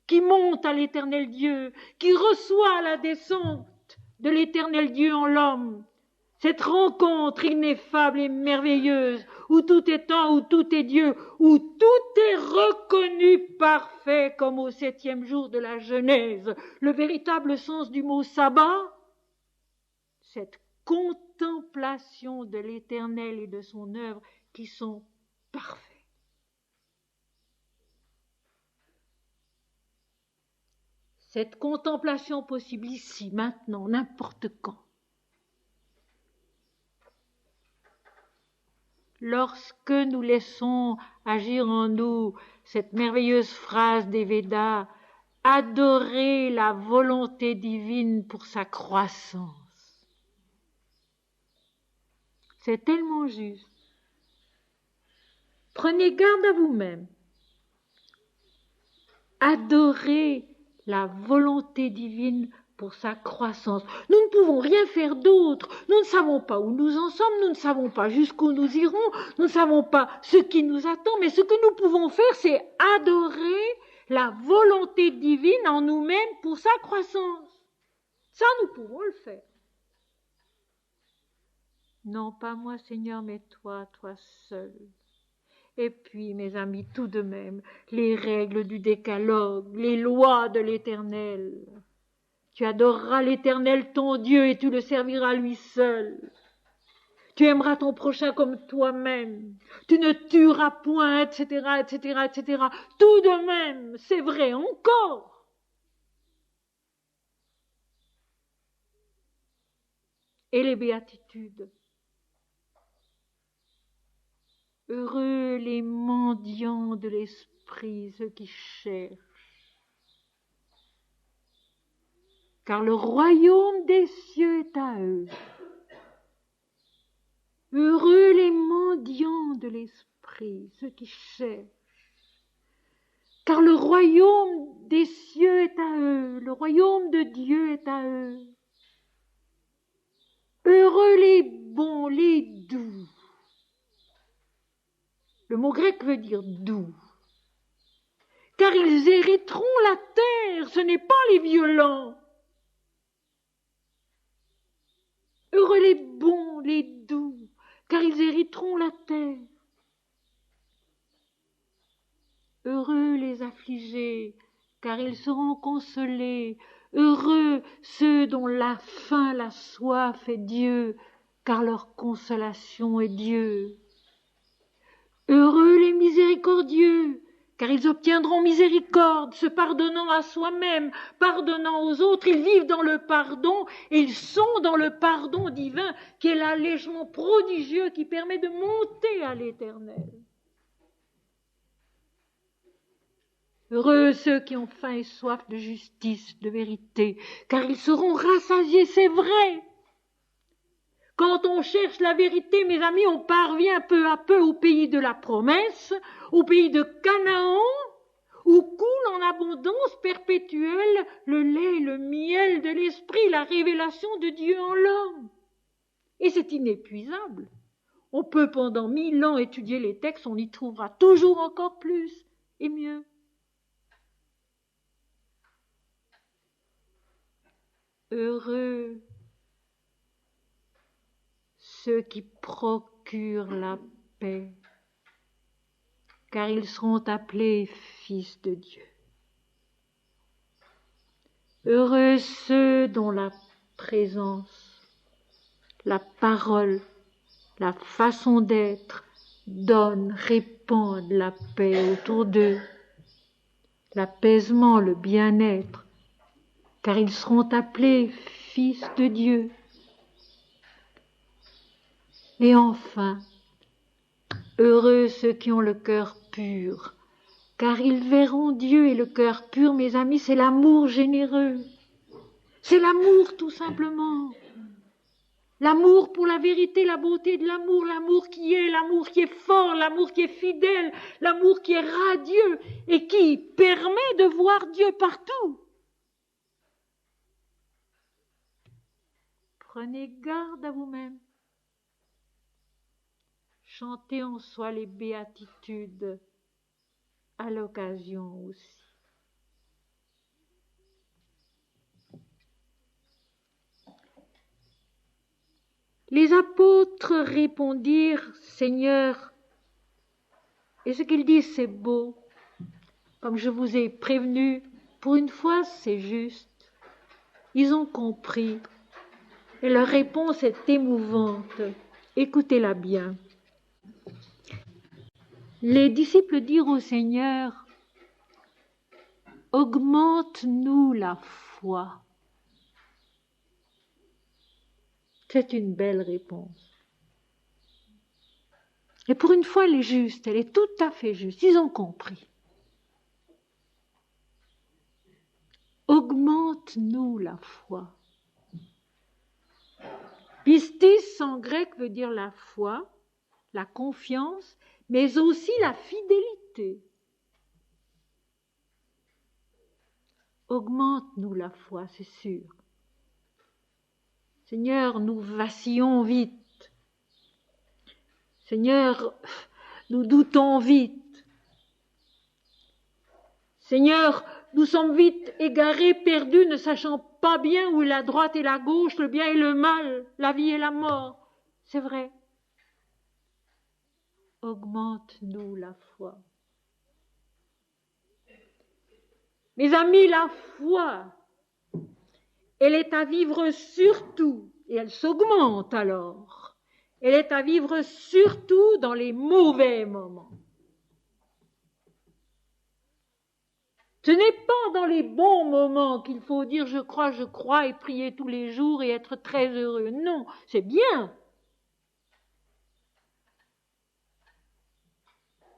qui monte à l'éternel Dieu, qui reçoit la descente de l'éternel Dieu en l'homme. Cette rencontre ineffable et merveilleuse, où tout est temps, où tout est Dieu, où tout est reconnu parfait comme au 7e jour de la Genèse. Le véritable sens du mot sabbat, cette contemplation de l'éternel et de son œuvre qui sont parfaits. Cette contemplation possible ici, maintenant, n'importe quand. Lorsque nous laissons agir en nous cette merveilleuse phrase des Védas, adorer la volonté divine pour sa croissance. C'est tellement juste. Prenez garde à vous-même. Adorez la volonté divine pour sa croissance. Nous ne pouvons rien faire d'autre. Nous ne savons pas où nous en sommes, nous ne savons pas jusqu'où nous irons, nous ne savons pas ce qui nous attend, mais ce que nous pouvons faire, c'est adorer la volonté divine en nous-mêmes pour sa croissance. Ça, nous pouvons le faire. Non, pas moi, Seigneur, mais toi, toi seul. Et puis, mes amis, tout de même, les règles du décalogue, les lois de l'Éternel. Tu adoreras l'Éternel ton Dieu et tu le serviras lui seul. Tu aimeras ton prochain comme toi-même. Tu ne tueras point, etc., etc., etc. Tout de même, c'est vrai encore. Et les béatitudes. Heureux les mendiants de l'esprit, ceux qui cherchent. Car le royaume des cieux est à eux. Heureux les mendiants de l'esprit, ceux qui cherchent. Car le royaume des cieux est à eux, le royaume de Dieu est à eux. Heureux les bons, les doux. Le mot grec veut dire doux. Car ils hériteront la terre, ce n'est pas les violents. Heureux les bons, les doux, car ils hériteront la terre. Heureux les affligés, car ils seront consolés. Heureux ceux dont la faim, la soif est Dieu, car leur consolation est Dieu. Heureux les miséricordieux, car ils obtiendront miséricorde, se pardonnant à soi-même, pardonnant aux autres. Ils vivent dans le pardon et ils sont dans le pardon divin, qui est l'allègement prodigieux qui permet de monter à l'Éternel. Heureux ceux qui ont faim et soif de justice, de vérité, car ils seront rassasiés, c'est vrai. Quand on cherche la vérité, mes amis, on parvient peu à peu au pays de la promesse, au pays de Canaan, où coule en abondance perpétuelle le lait et le miel de l'esprit, la révélation de Dieu en l'homme. Et c'est inépuisable. On peut pendant 1000 ans étudier les textes, on y trouvera toujours encore plus et mieux. Heureux ceux qui procurent la paix, car ils seront appelés fils de Dieu. Heureux ceux dont la présence, la parole, la façon d'être donnent, répandent la paix autour d'eux, l'apaisement, le bien-être, car ils seront appelés fils de Dieu. Et enfin, heureux ceux qui ont le cœur pur, car ils verront Dieu. Et le cœur pur, mes amis, c'est l'amour généreux. C'est l'amour tout simplement. L'amour pour la vérité, la beauté de l'amour, l'amour qui est fort, l'amour qui est fidèle, l'amour qui est radieux et qui permet de voir Dieu partout. Prenez garde à vous-même. Chantez en soi les béatitudes à l'occasion aussi. Les apôtres répondirent, Seigneur, et ce qu'ils disent c'est beau, comme je vous ai prévenu, pour une fois c'est juste. Ils ont compris et leur réponse est émouvante. Écoutez-la bien. Les disciples dirent au Seigneur, augmente-nous la foi. C'est une belle réponse. Et pour une fois, elle est juste, elle est tout à fait juste. Ils ont compris. Augmente-nous la foi. Pistis en grec veut dire la foi, la confiance, mais aussi la fidélité. Augmente-nous la foi, c'est sûr. Seigneur, nous vacillons vite. Seigneur, nous doutons vite. Seigneur, nous sommes vite égarés, perdus, ne sachant pas bien où est la droite et la gauche, le bien et le mal, la vie et la mort. C'est vrai. Augmente-nous la foi. Mes amis, la foi, elle est à vivre surtout, et elle s'augmente alors, elle est à vivre surtout dans les mauvais moments. Ce n'est pas dans les bons moments qu'il faut dire je crois, et prier tous les jours et être très heureux. Non, c'est bien.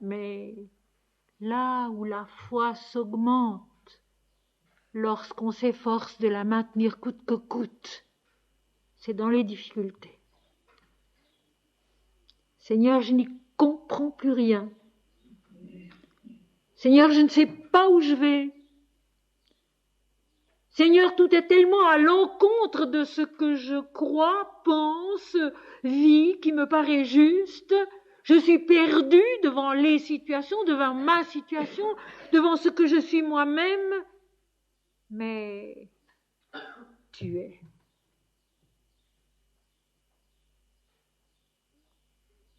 Mais là où la foi s'augmente, lorsqu'on s'efforce de la maintenir coûte que coûte, c'est dans les difficultés. Seigneur, je n'y comprends plus rien. Seigneur, je ne sais pas où je vais. Seigneur, tout est tellement à l'encontre de ce que je crois, pense, vis, qui me paraît juste. Je suis perdue devant les situations, devant ma situation, devant ce que je suis moi-même. Mais tu es.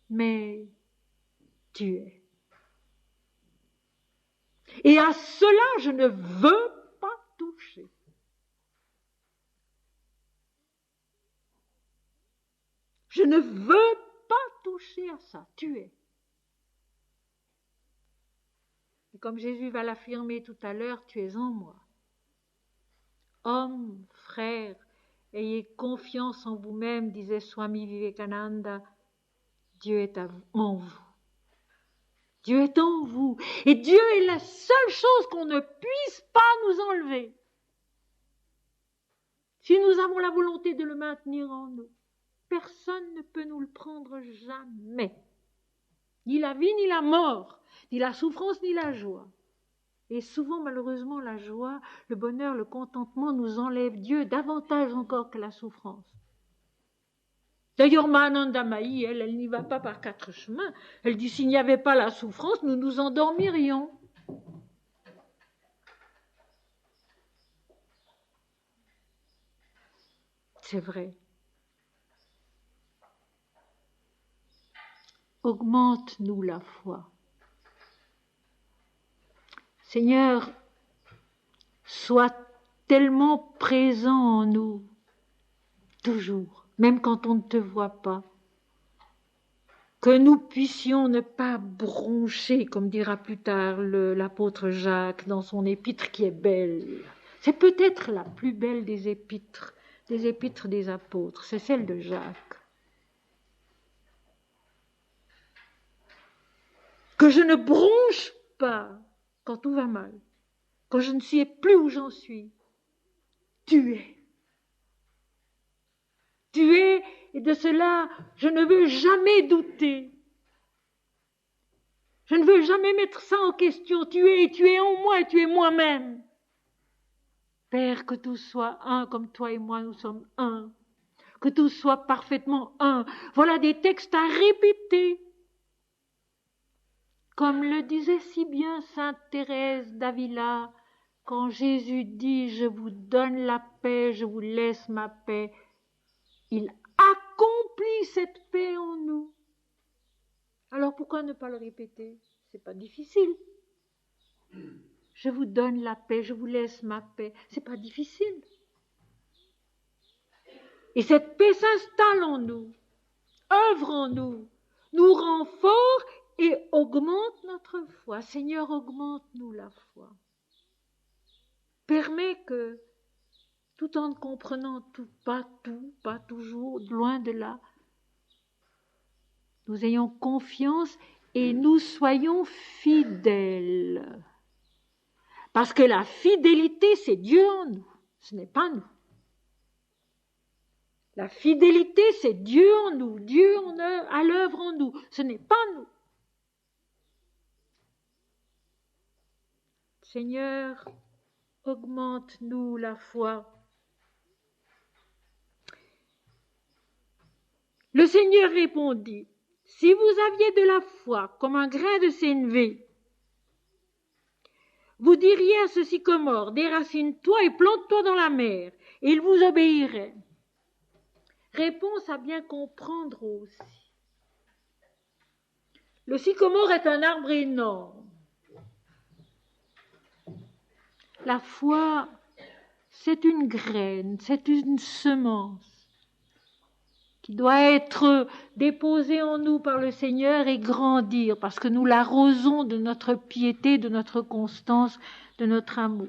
Mais tu es. Et à cela, je ne veux pas toucher. Je ne veux pas toucher à ça. Tu es. Et comme Jésus va l'affirmer tout à l'heure, tu es en moi. Hommes, frères, ayez confiance en vous-même, disait Swami Vivekananda. Dieu est en vous. Dieu est en vous. Et Dieu est la seule chose qu'on ne puisse pas nous enlever. Si nous avons la volonté de le maintenir en nous. personne ne peut nous le prendre jamais. Ni la vie, ni la mort, ni la souffrance, ni la joie. Et souvent, malheureusement, la joie, le bonheur, le contentement nous enlève Dieu davantage encore que la souffrance. D'ailleurs, Mahananda Mahi, elle n'y va pas par quatre chemins. Elle dit, s'il n'y avait pas la souffrance, nous nous endormirions. C'est vrai. Augmente-nous la foi. Seigneur, sois tellement présent en nous, toujours, même quand on ne te voit pas, que nous puissions ne pas broncher, comme dira plus tard l'apôtre Jacques dans son épître qui est belle. C'est peut-être la plus belle des épîtres des apôtres, c'est celle de Jacques. Que je ne bronche pas quand tout va mal, quand je ne sais plus où j'en suis. Tu es, et de cela, je ne veux jamais douter. Je ne veux jamais mettre ça en question. Tu es en moi et tu es moi-même. Père, que tout soit un comme toi et moi, nous sommes un. Que tout soit parfaitement un. Voilà des textes à répéter. Comme le disait si bien sainte Thérèse d'Avila, quand Jésus dit « Je vous donne la paix, je vous laisse ma paix », il accomplit cette paix en nous. Alors pourquoi ne pas le répéter? C'est pas difficile. Je vous donne la paix, je vous laisse ma paix. C'est pas difficile. Et cette paix s'installe en nous, œuvre en nous, nous rend forts et augmente notre foi. Seigneur, augmente-nous la foi. Permets que, tout en ne comprenant pas toujours, loin de là, nous ayons confiance et nous soyons fidèles. Parce que la fidélité, c'est Dieu en nous, ce n'est pas nous. La fidélité, c'est Dieu en nous, Dieu à l'œuvre en nous, ce n'est pas nous. Seigneur, augmente-nous la foi. Le Seigneur répondit, si vous aviez de la foi comme un grain de sénévé, vous diriez à ce sycomore, déracine-toi et plante-toi dans la mer, et il vous obéirait. Réponse à bien comprendre aussi. Le sycomore est un arbre énorme. La foi, c'est une graine, c'est une semence qui doit être déposée en nous par le Seigneur et grandir, parce que nous l'arrosons de notre piété, de notre constance, de notre amour.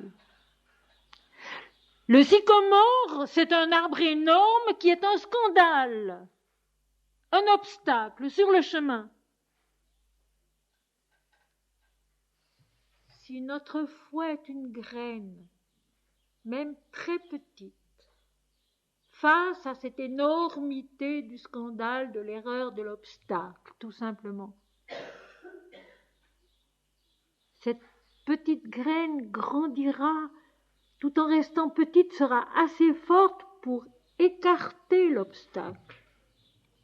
Le sycomore, c'est un arbre énorme qui est un scandale, un obstacle sur le chemin. Si notre foi est une graine, même très petite, face à cette énormité du scandale, de l'erreur, de l'obstacle, tout simplement, cette petite graine grandira, tout en restant petite, sera assez forte pour écarter l'obstacle,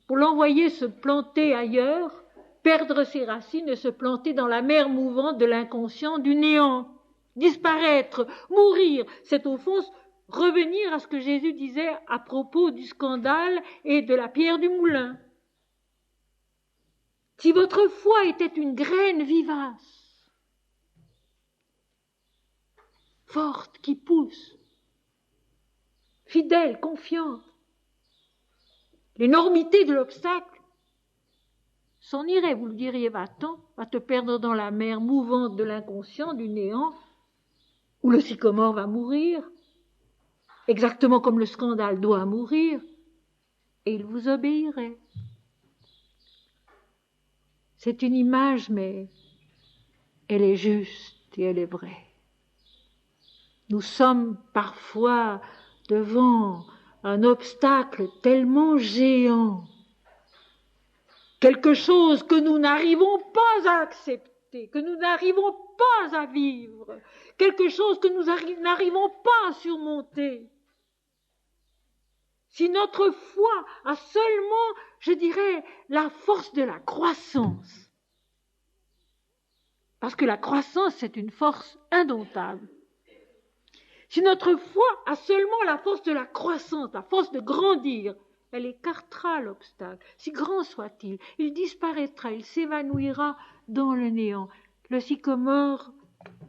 pour l'envoyer se planter ailleurs, perdre ses racines et se planter dans la mer mouvante de l'inconscient, du néant, disparaître, mourir. C'est au fond revenir à ce que Jésus disait à propos du scandale et de la pierre du moulin. Si votre foi était une graine vivace, forte, qui pousse, fidèle, confiante, l'énormité de l'obstacle s'en irait, vous le diriez, va-t'en, va te perdre dans la mer mouvante de l'inconscient, du néant, où le sycomore va mourir, exactement comme le scandale doit mourir, et il vous obéirait. C'est une image, mais elle est juste et elle est vraie. Nous sommes parfois devant un obstacle tellement géant, quelque chose que nous n'arrivons pas à accepter, que nous n'arrivons pas à vivre, quelque chose que nous n'arrivons pas à surmonter. Si notre foi a seulement, je dirais, la force de la croissance, parce que la croissance, c'est une force indomptable. Si notre foi a seulement la force de la croissance, la force de grandir, elle écartera l'obstacle, si grand soit-il. Il disparaîtra, il s'évanouira dans le néant. Le sycomore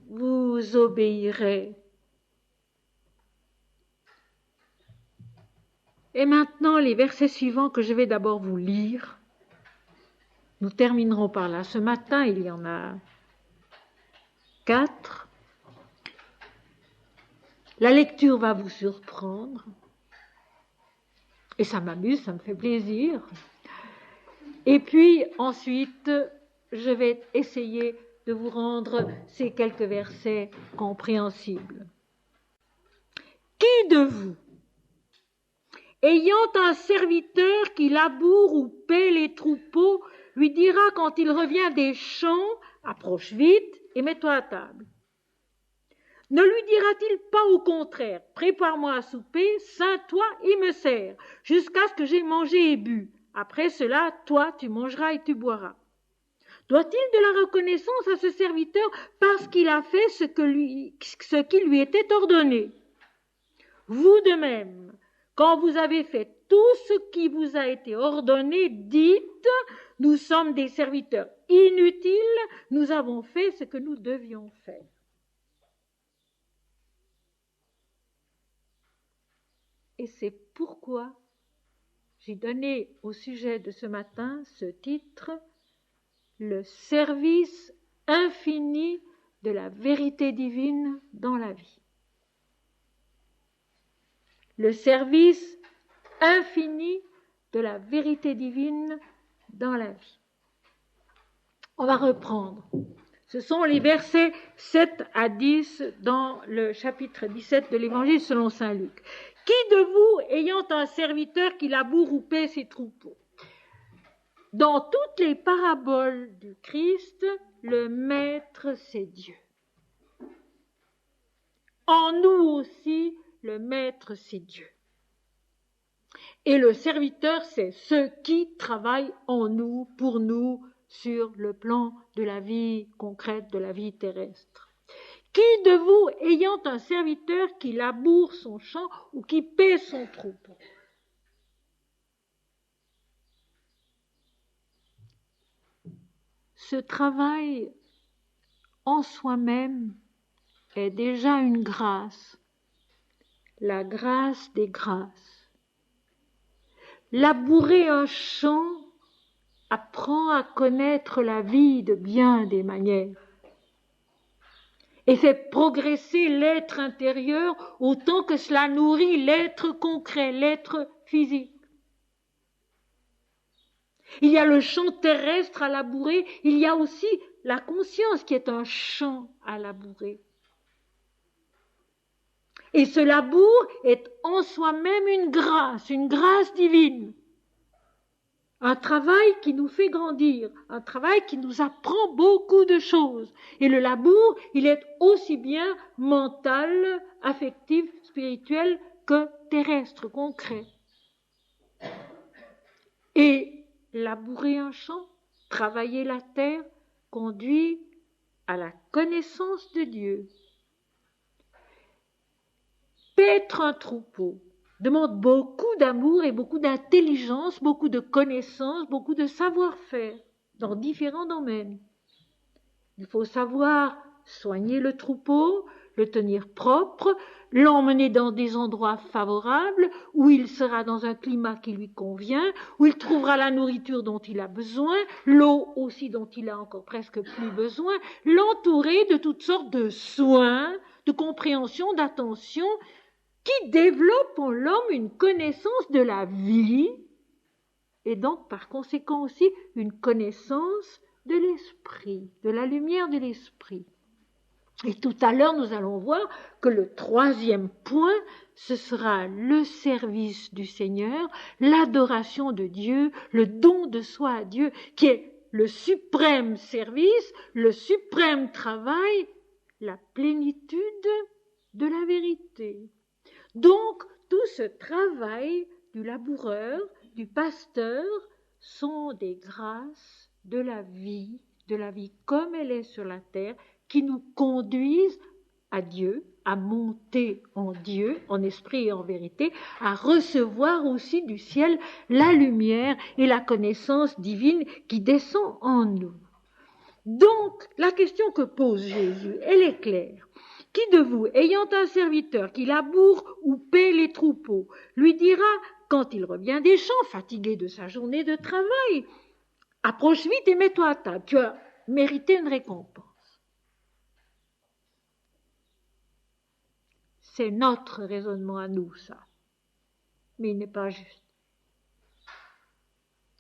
vous obéirait. Et maintenant, les versets suivants que je vais d'abord vous lire. Nous terminerons par là. Ce matin, il y en a 4. La lecture va vous surprendre. Et ça m'amuse, ça me fait plaisir. Et puis ensuite, je vais essayer de vous rendre ces quelques versets compréhensibles. Qui de vous, ayant un serviteur qui laboure ou paie les troupeaux, lui dira quand il revient des champs, approche vite et mets-toi à table? Ne lui dira-t-il pas au contraire, prépare-moi à souper, ceins-toi et me sers, jusqu'à ce que j'aie mangé et bu. Après cela, toi, tu mangeras et tu boiras. Doit-il de la reconnaissance à ce serviteur parce qu'il a fait ce qui lui était ordonné? Vous de même, quand vous avez fait tout ce qui vous a été ordonné, dites, nous sommes des serviteurs inutiles, nous avons fait ce que nous devions faire. Et c'est pourquoi j'ai donné au sujet de ce matin ce titre, le service infini de la vérité divine dans la vie. Le service infini de la vérité divine dans la vie. On va reprendre. Ce sont les versets 7 à 10 dans le chapitre 17 de l'Évangile selon saint Luc. Qui de vous, ayant un serviteur qui laboure ou paie ses troupeaux? Dans toutes les paraboles du Christ, le Maître, c'est Dieu. En nous aussi, le Maître, c'est Dieu. Et le serviteur, c'est ceux qui travaillent en nous, pour nous, sur le plan de la vie concrète, de la vie terrestre. Qui de vous, ayant un serviteur qui laboure son champ ou qui paie son troupeau? Ce travail en soi-même est déjà une grâce, la grâce des grâces. Labourer un champ apprend à connaître la vie de bien des manières et fait progresser l'être intérieur autant que cela nourrit l'être concret, l'être physique. Il y a le champ terrestre à labourer, il y a aussi la conscience qui est un champ à labourer. Et ce labour est en soi-même une grâce divine. Un travail qui nous fait grandir, un travail qui nous apprend beaucoup de choses. Et le labour, il est aussi bien mental, affectif, spirituel que terrestre, concret. Et labourer un champ, travailler la terre, conduit à la connaissance de Dieu. Paître un troupeau demande beaucoup d'amour et beaucoup d'intelligence, beaucoup de connaissances, beaucoup de savoir-faire dans différents domaines. Il faut savoir soigner le troupeau, le tenir propre, l'emmener dans des endroits favorables, où il sera dans un climat qui lui convient, où il trouvera la nourriture dont il a besoin, l'eau aussi dont il a encore presque plus besoin, l'entourer de toutes sortes de soins, de compréhension, d'attention, qui développe en l'homme une connaissance de la vie, et donc par conséquent aussi une connaissance de l'esprit, de la lumière de l'esprit. Et tout à l'heure, nous allons voir que le troisième point, ce sera le service du Seigneur, l'adoration de Dieu, le don de soi à Dieu, qui est le suprême service, le suprême travail, la plénitude de la vérité. Donc, tout ce travail du laboureur, du pasteur, sont des grâces de la vie comme elle est sur la terre, qui nous conduisent à Dieu, à monter en Dieu, en esprit et en vérité, à recevoir aussi du ciel la lumière et la connaissance divine qui descend en nous. Donc, la question que pose Jésus, elle est claire. Qui de vous, ayant un serviteur qui laboure ou paie les troupeaux, lui dira, quand il revient des champs, fatigué de sa journée de travail, « Approche vite et mets-toi à table, tu as mérité une récompense. » C'est notre raisonnement à nous, ça. Mais il n'est pas juste.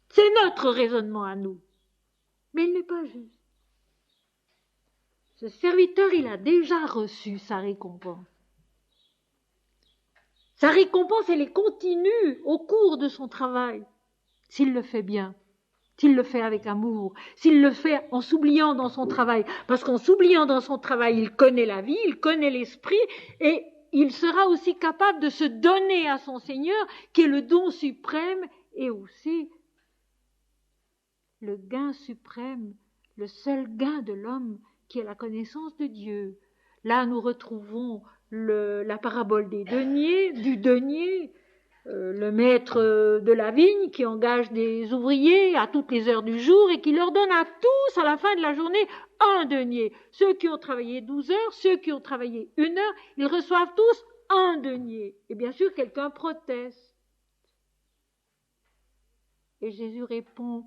C'est notre raisonnement à nous. Mais il n'est pas juste. Ce serviteur, il a déjà reçu sa récompense. Sa récompense, elle est continue au cours de son travail, s'il le fait bien, s'il le fait avec amour, s'il le fait en s'oubliant dans son travail. Parce qu'en s'oubliant dans son travail, il connaît la vie, il connaît l'esprit, et il sera aussi capable de se donner à son Seigneur, qui est le don suprême, et aussi le gain suprême, le seul gain de l'homme, qui est la connaissance de Dieu. Là, nous retrouvons la parabole du denier, le maître de la vigne qui engage des ouvriers à toutes les heures du jour et qui leur donne à tous, à la fin de la journée, un denier. Ceux qui ont travaillé 12 heures, ceux qui ont travaillé 1 heure, ils reçoivent tous un denier. Et bien sûr, quelqu'un proteste. Et Jésus répond,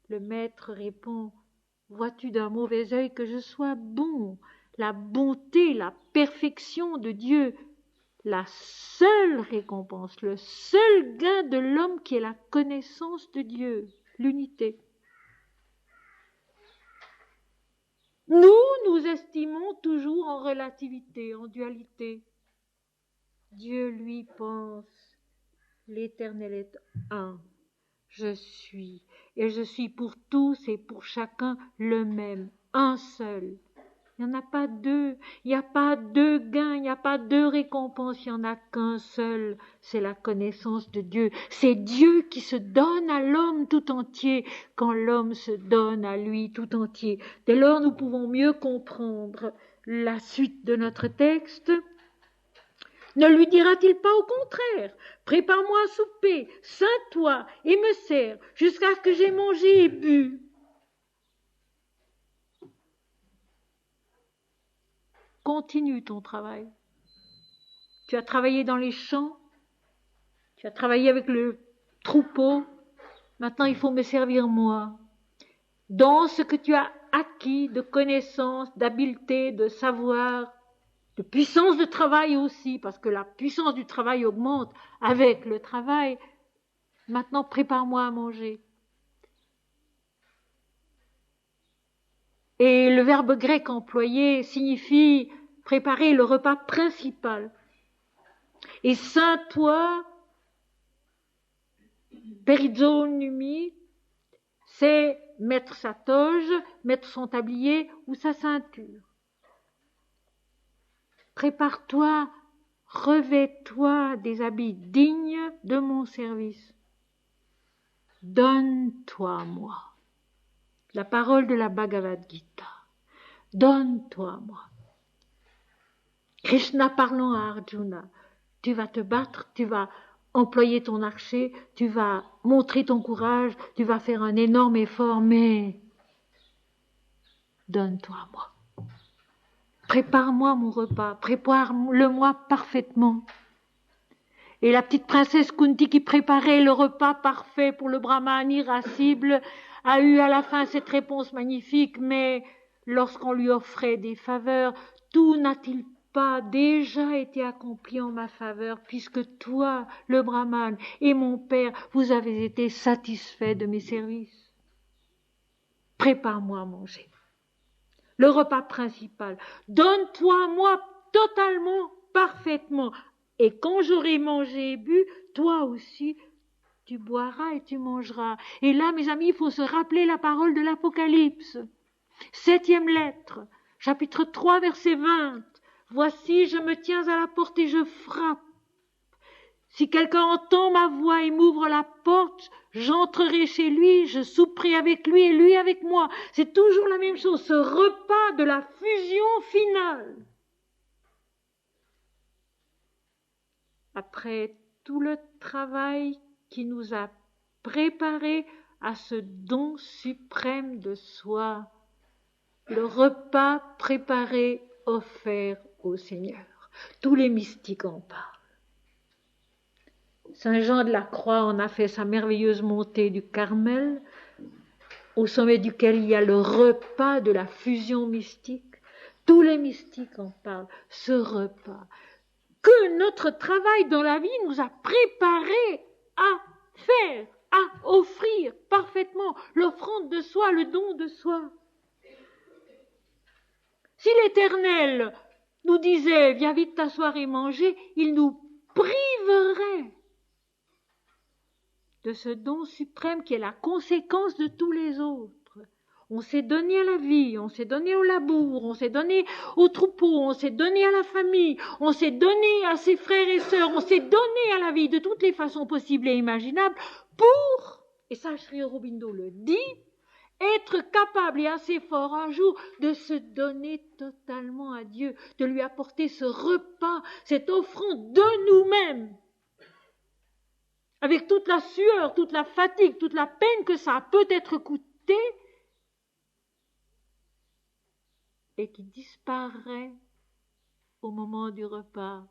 le maître répond, « Vois-tu d'un mauvais œil que je sois bon ?» La bonté, la perfection de Dieu, la seule récompense, le seul gain de l'homme qui est la connaissance de Dieu, l'unité. Nous estimons toujours en relativité, en dualité. Dieu, lui, pense, l'Éternel est un. Je suis, et je suis pour tous et pour chacun le même, un seul. Il n'y en a pas deux, il n'y a pas deux gains, il n'y a pas deux récompenses, il n'y en a qu'un seul, c'est la connaissance de Dieu. C'est Dieu qui se donne à l'homme tout entier quand l'homme se donne à lui tout entier. Dès lors, nous pouvons mieux comprendre la suite de notre texte. Ne lui dira-t-il pas au contraire, « Prépare-moi à souper, ceins-toi et me sers jusqu'à ce que j'ai mangé et bu » Continue ton travail. Tu as travaillé dans les champs, tu as travaillé avec le troupeau, maintenant il faut me servir moi. Dans ce que tu as acquis de connaissances, d'habileté, de savoir, de puissance de travail aussi, parce que la puissance du travail augmente avec le travail, maintenant prépare-moi à manger. Et le verbe grec employé signifie préparer le repas principal. Et ceins-toi, perizonumi, c'est mettre sa toge, mettre son tablier ou sa ceinture. Prépare-toi, revêt-toi des habits dignes de mon service. Donne-toi à moi. La parole de la Bhagavad Gita. Donne-toi à moi. Krishna parlant à Arjuna, tu vas te battre, tu vas employer ton archer, tu vas montrer ton courage, tu vas faire un énorme effort, mais donne-toi à moi. Prépare-moi mon repas, prépare-le-moi parfaitement. Et la petite princesse Kunti qui préparait le repas parfait pour le brahmane irascible a eu à la fin cette réponse magnifique, mais lorsqu'on lui offrait des faveurs, tout n'a-t-il pas déjà été accompli en ma faveur, puisque toi, le brahmane, et mon père, vous avez été satisfaits de mes services. Prépare-moi à manger. le repas principal. Donne-toi à moi totalement, parfaitement. Et quand j'aurai mangé et bu, toi aussi, tu boiras et tu mangeras. Et là, mes amis, il faut se rappeler la parole de l'Apocalypse. 7e lettre, chapitre 3, verset 20. Voici, je me tiens à la porte et je frappe. Si quelqu'un entend ma voix et m'ouvre la porte, j'entrerai chez lui, je souperai avec lui et lui avec moi. C'est toujours la même chose, ce repas de la fusion finale. Après tout le travail qui nous a préparés à ce don suprême de soi, le repas préparé, offert au Seigneur. Tous les mystiques en parlent. Saint Jean de la Croix en a fait sa merveilleuse montée du Carmel, au sommet duquel il y a le repas de la fusion mystique. Tous les mystiques en parlent, ce repas que notre travail dans la vie nous a préparé à faire, à offrir parfaitement l'offrande de soi, le don de soi. Si l'Éternel nous disait « Viens vite t'asseoir et manger », il nous priverait de ce don suprême qui est la conséquence de tous les autres. On s'est donné à la vie, on s'est donné au labour, on s'est donné au troupeau, on s'est donné à la famille, on s'est donné à ses frères et sœurs, on s'est donné à la vie de toutes les façons possibles et imaginables pour, et ça Sri Aurobindo le dit, être capable et assez fort un jour de se donner totalement à Dieu, de lui apporter ce repas, cette offrande de nous-mêmes, avec toute la sueur, toute la fatigue, toute la peine que ça a peut-être coûté, et qui disparaît au moment du repas.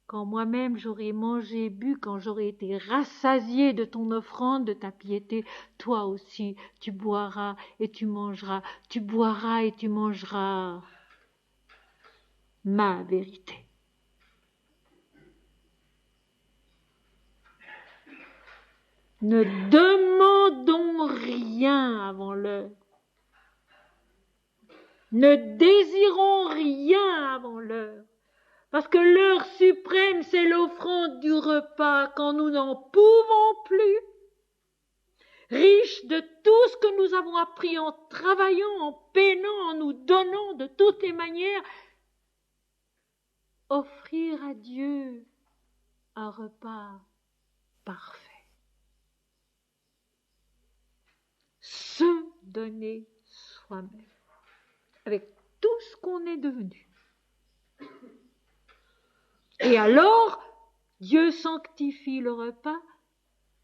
Quand moi-même j'aurai mangé et bu, quand j'aurai été rassasié de ton offrande, de ta piété, toi aussi tu boiras et tu mangeras, tu boiras et tu mangeras ma vérité. Ne demandons rien avant l'heure. Ne désirons rien avant l'heure. Parce que l'heure suprême, c'est l'offrande du repas quand nous n'en pouvons plus. Riche de tout ce que nous avons appris en travaillant, en peinant, en nous donnant de toutes les manières, offrir à Dieu un repas parfait. Se donner soi-même, avec tout ce qu'on est devenu. Et alors, Dieu sanctifie le repas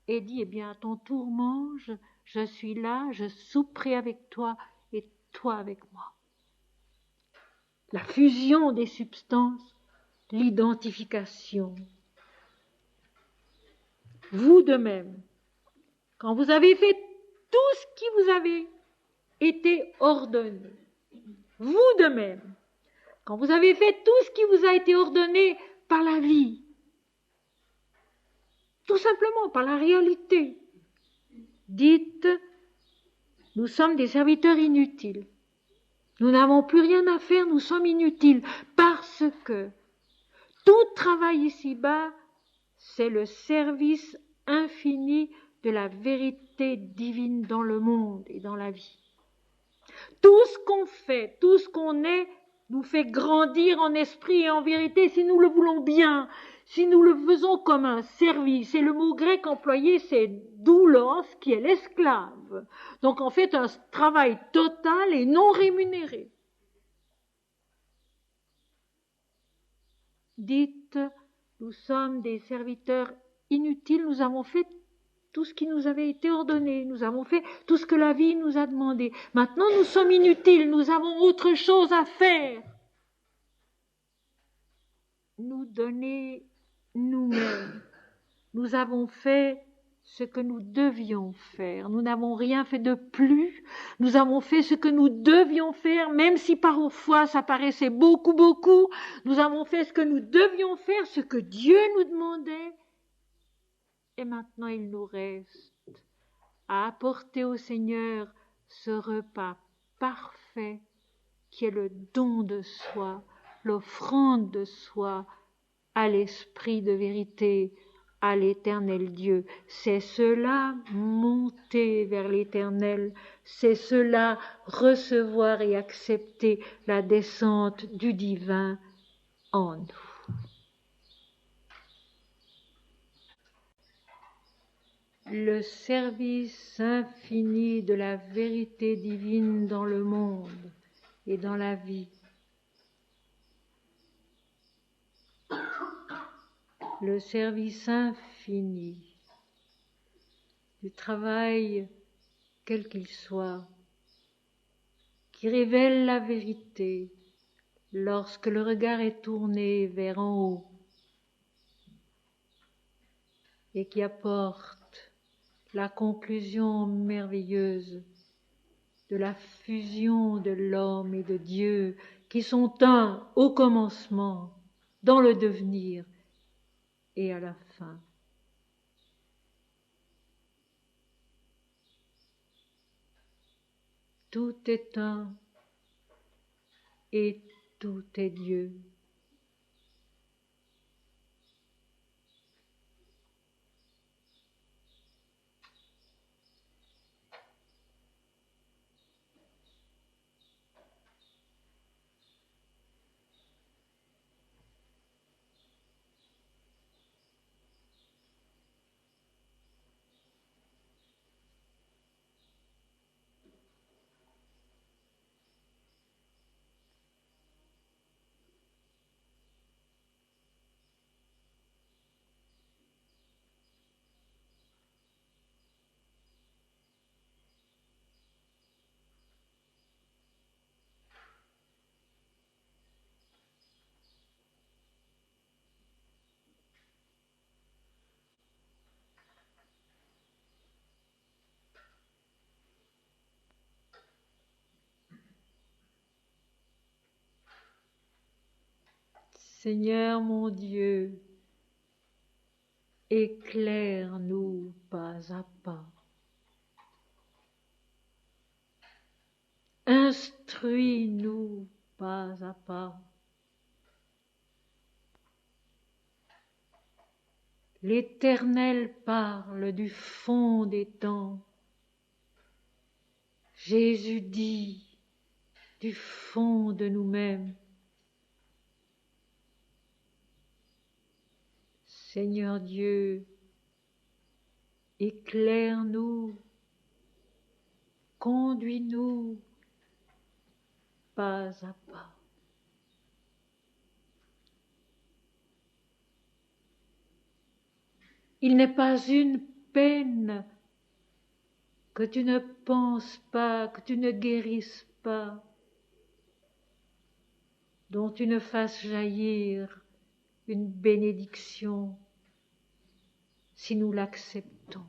et dit, eh bien, à ton tour mange, je suis là, je souperai avec toi et toi avec moi. La fusion des substances, l'identification. Vous de même, quand vous avez fait tout ce qui vous avait été ordonné, vous de même, quand vous avez fait tout ce qui vous a été ordonné par la vie, tout simplement par la réalité, dites, nous sommes des serviteurs inutiles. Nous n'avons plus rien à faire, nous sommes inutiles, parce que tout travail ici-bas, c'est le service infini de la vérité divine dans le monde et dans la vie. Tout ce qu'on fait, tout ce qu'on est, nous fait grandir en esprit et en vérité si nous le voulons bien, si nous le faisons comme un service. Et le mot grec employé, c'est doulos, qui est l'esclave. Donc en fait, un travail total et non rémunéré. Dites, nous sommes des serviteurs inutiles, nous avons fait tout ce qui nous avait été ordonné, nous avons fait tout ce que la vie nous a demandé. Maintenant, nous sommes inutiles, nous avons autre chose à faire. Nous donner nous-mêmes. Nous avons fait ce que nous devions faire. Nous n'avons rien fait de plus. Nous avons fait ce que nous devions faire, même si parfois ça paraissait beaucoup. Nous avons fait ce que nous devions faire, ce que Dieu nous demandait. Et maintenant, il nous reste à apporter au Seigneur ce repas parfait qui est le don de soi, l'offrande de soi à l'Esprit de vérité, à l'Éternel Dieu. C'est cela monter vers l'Éternel, c'est cela recevoir et accepter la descente du divin en nous. Le service infini de la vérité divine dans le monde et dans la vie. Le service infini du travail, quel qu'il soit, qui révèle la vérité lorsque le regard est tourné vers en haut et qui apporte la conclusion merveilleuse de la fusion de l'homme et de Dieu qui sont un au commencement, dans le devenir et à la fin. Tout est un et tout est Dieu. Seigneur mon Dieu, éclaire-nous pas à pas. Instruis-nous pas à pas. L'Éternel parle du fond des temps. Jésus dit du fond de nous-mêmes. Seigneur Dieu, éclaire-nous, conduis-nous pas à pas. Il n'est pas une peine que tu ne penses pas, que tu ne guérisses pas, dont tu ne fasses jaillir une bénédiction si nous l'acceptons.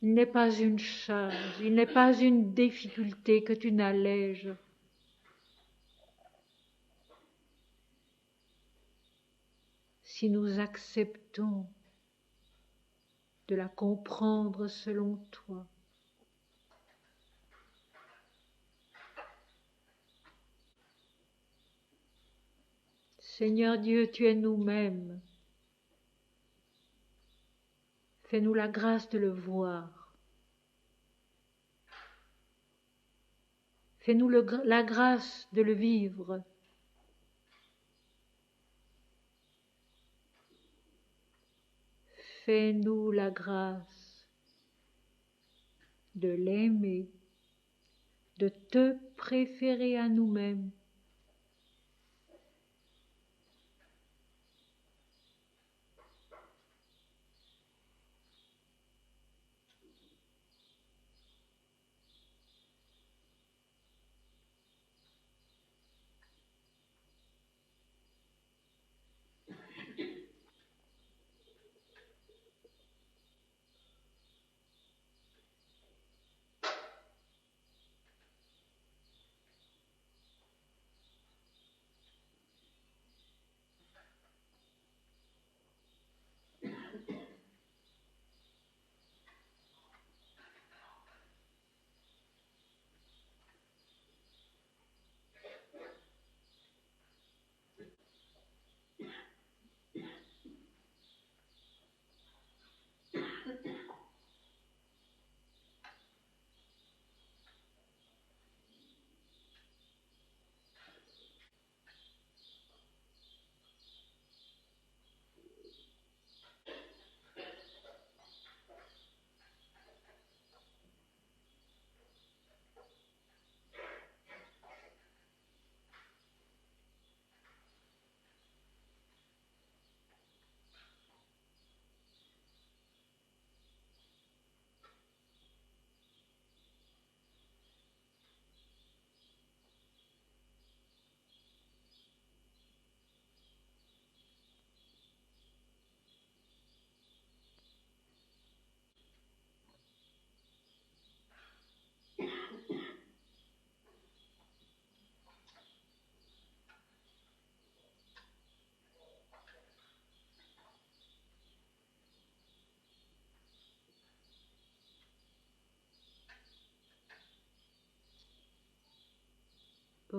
Il n'est pas une charge, il n'est pas une difficulté que tu n'allèges. Si nous acceptons de la comprendre selon toi. Seigneur Dieu, tu es nous-mêmes. Fais-nous la grâce de le voir. Fais-nous la grâce de le vivre. Fais-nous la grâce de l'aimer, de te préférer à nous-mêmes.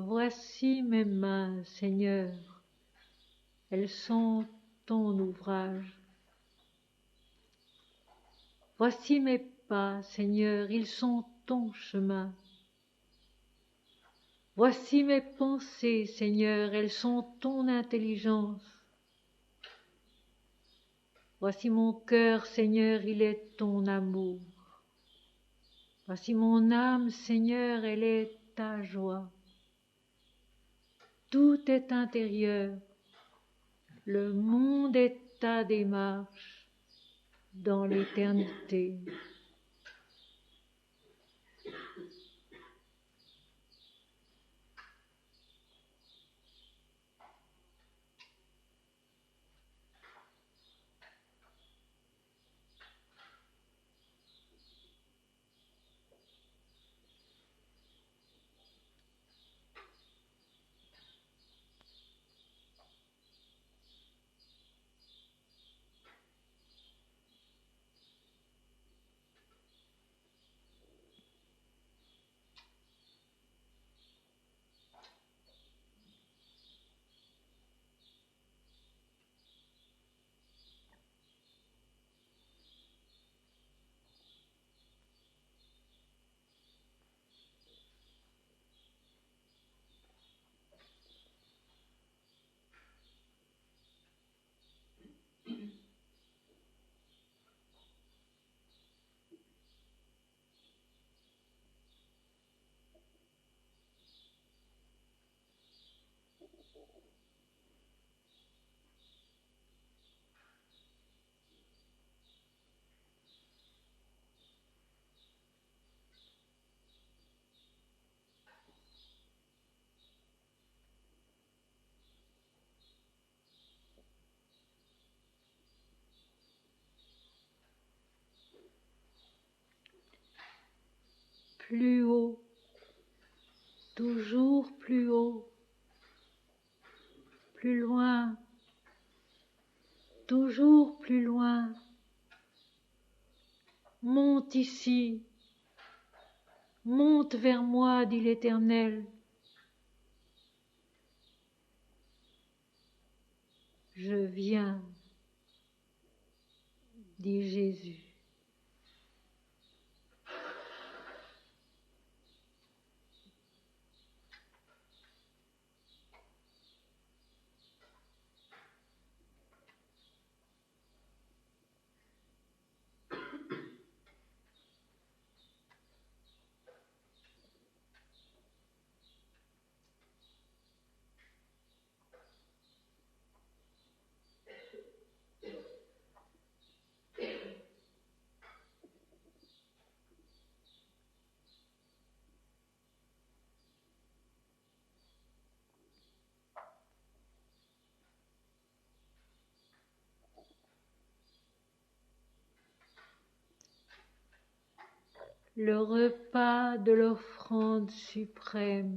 Voici mes mains, Seigneur, elles sont ton ouvrage. Voici mes pas, Seigneur, ils sont ton chemin. Voici mes pensées, Seigneur, elles sont ton intelligence. Voici mon cœur, Seigneur, il est ton amour. Voici mon âme, Seigneur, elle est ta joie. Tout est intérieur. Le monde est ta démarche dans l'éternité. Plus haut, toujours plus haut, plus loin, toujours plus loin. Monte ici, monte vers moi, dit l'Éternel. Je viens, dit Jésus. Le repas de l'offrande suprême,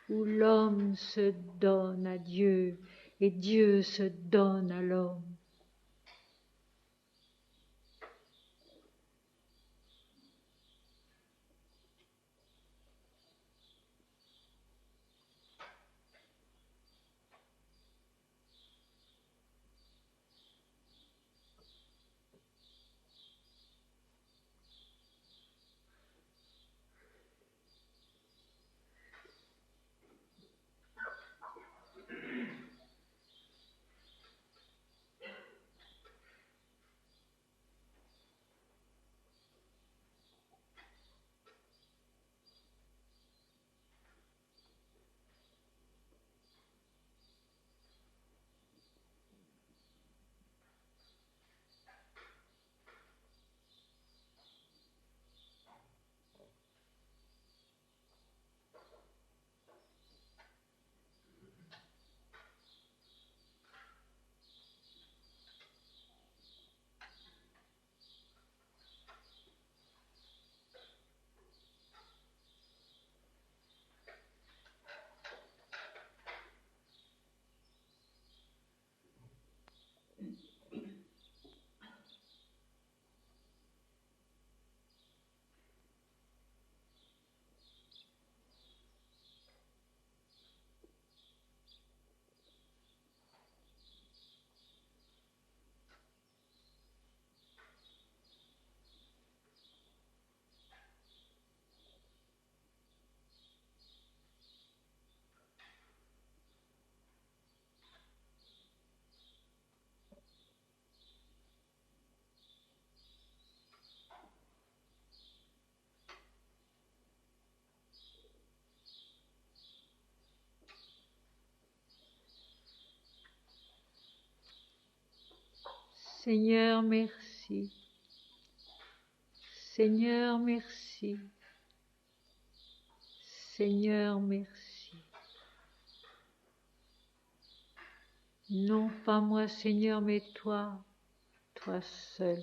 où l'homme se donne à Dieu et Dieu se donne à l'homme. Seigneur, merci. Seigneur, merci. Seigneur, merci. Non pas moi, Seigneur, mais toi, toi seul.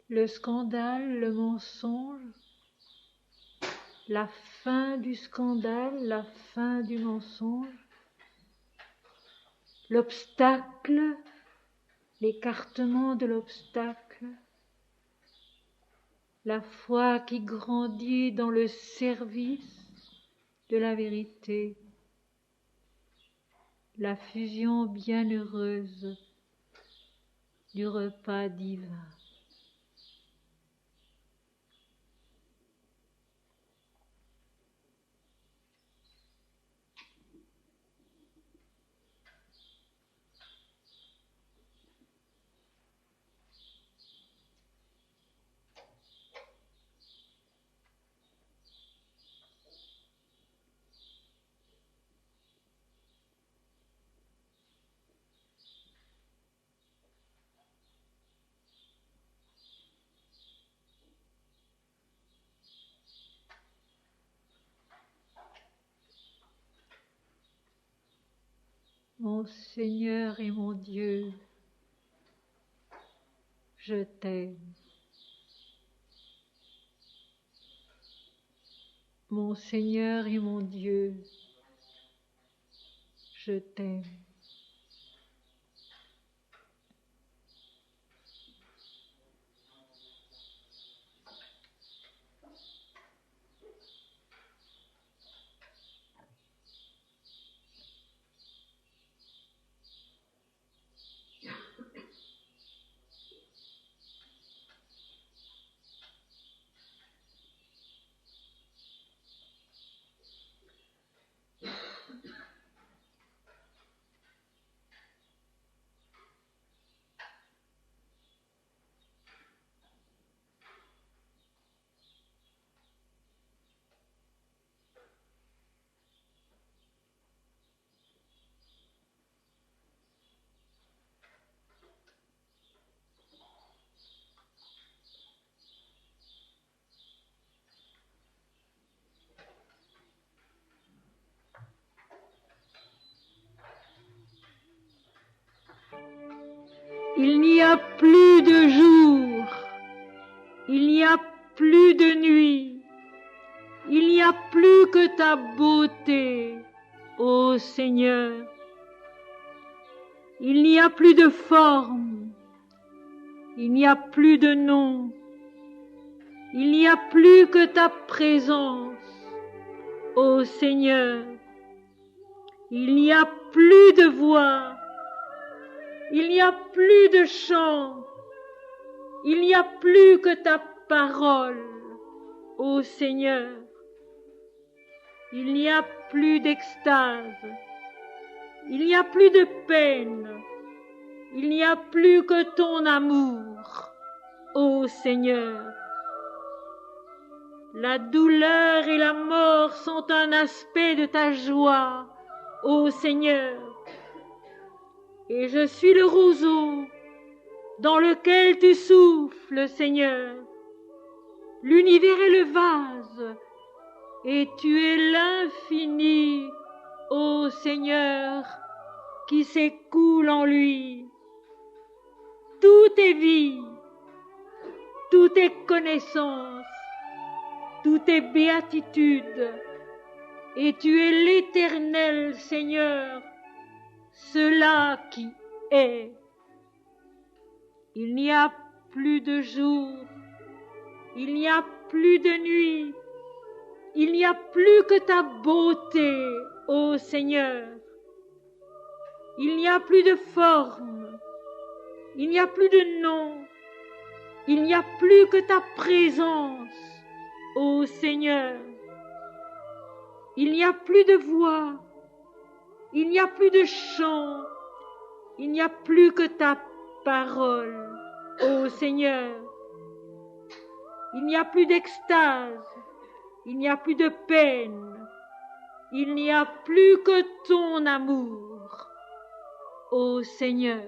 Le scandale, le mensonge, la fin du scandale, la fin du mensonge, l'obstacle, l'écartement de l'obstacle, la foi qui grandit dans le service de la vérité, la fusion bienheureuse du repas divin. Mon Seigneur et mon Dieu, je t'aime. Mon Seigneur et mon Dieu, je t'aime. a plus de jour, il n'y a plus de nuit, il n'y a plus que ta beauté, ô Seigneur. Il n'y a plus de forme, il n'y a plus de nom, il n'y a plus que ta présence, ô Seigneur. Il n'y a plus de voix, il n'y a plus de chant, il n'y a plus que ta parole, ô Seigneur. Il n'y a plus d'extase, il n'y a plus de peine, il n'y a plus que ton amour, ô Seigneur. La douleur et la mort sont un aspect de ta joie, ô Seigneur. Et je suis le roseau dans lequel tu souffles, Seigneur. L'univers est le vase, et tu es l'infini, ô Seigneur, qui s'écoule en lui. Tout est vie, tout est connaissance, tout est béatitude, et tu es l'Éternel, Seigneur, cela qui est. Il n'y a plus de jour, il n'y a plus de nuit, il n'y a plus que ta beauté, ô Seigneur. Il n'y a plus de forme, il n'y a plus de nom, il n'y a plus que ta présence, ô Seigneur. Il n'y a plus de voix, il n'y a plus de chant, il n'y a plus que ta parole, ô Seigneur. Il n'y a plus d'extase, il n'y a plus de peine, il n'y a plus que ton amour, ô Seigneur.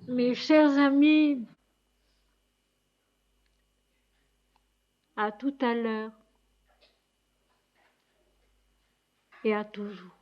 Mes chers amis, à tout à l'heure et à toujours.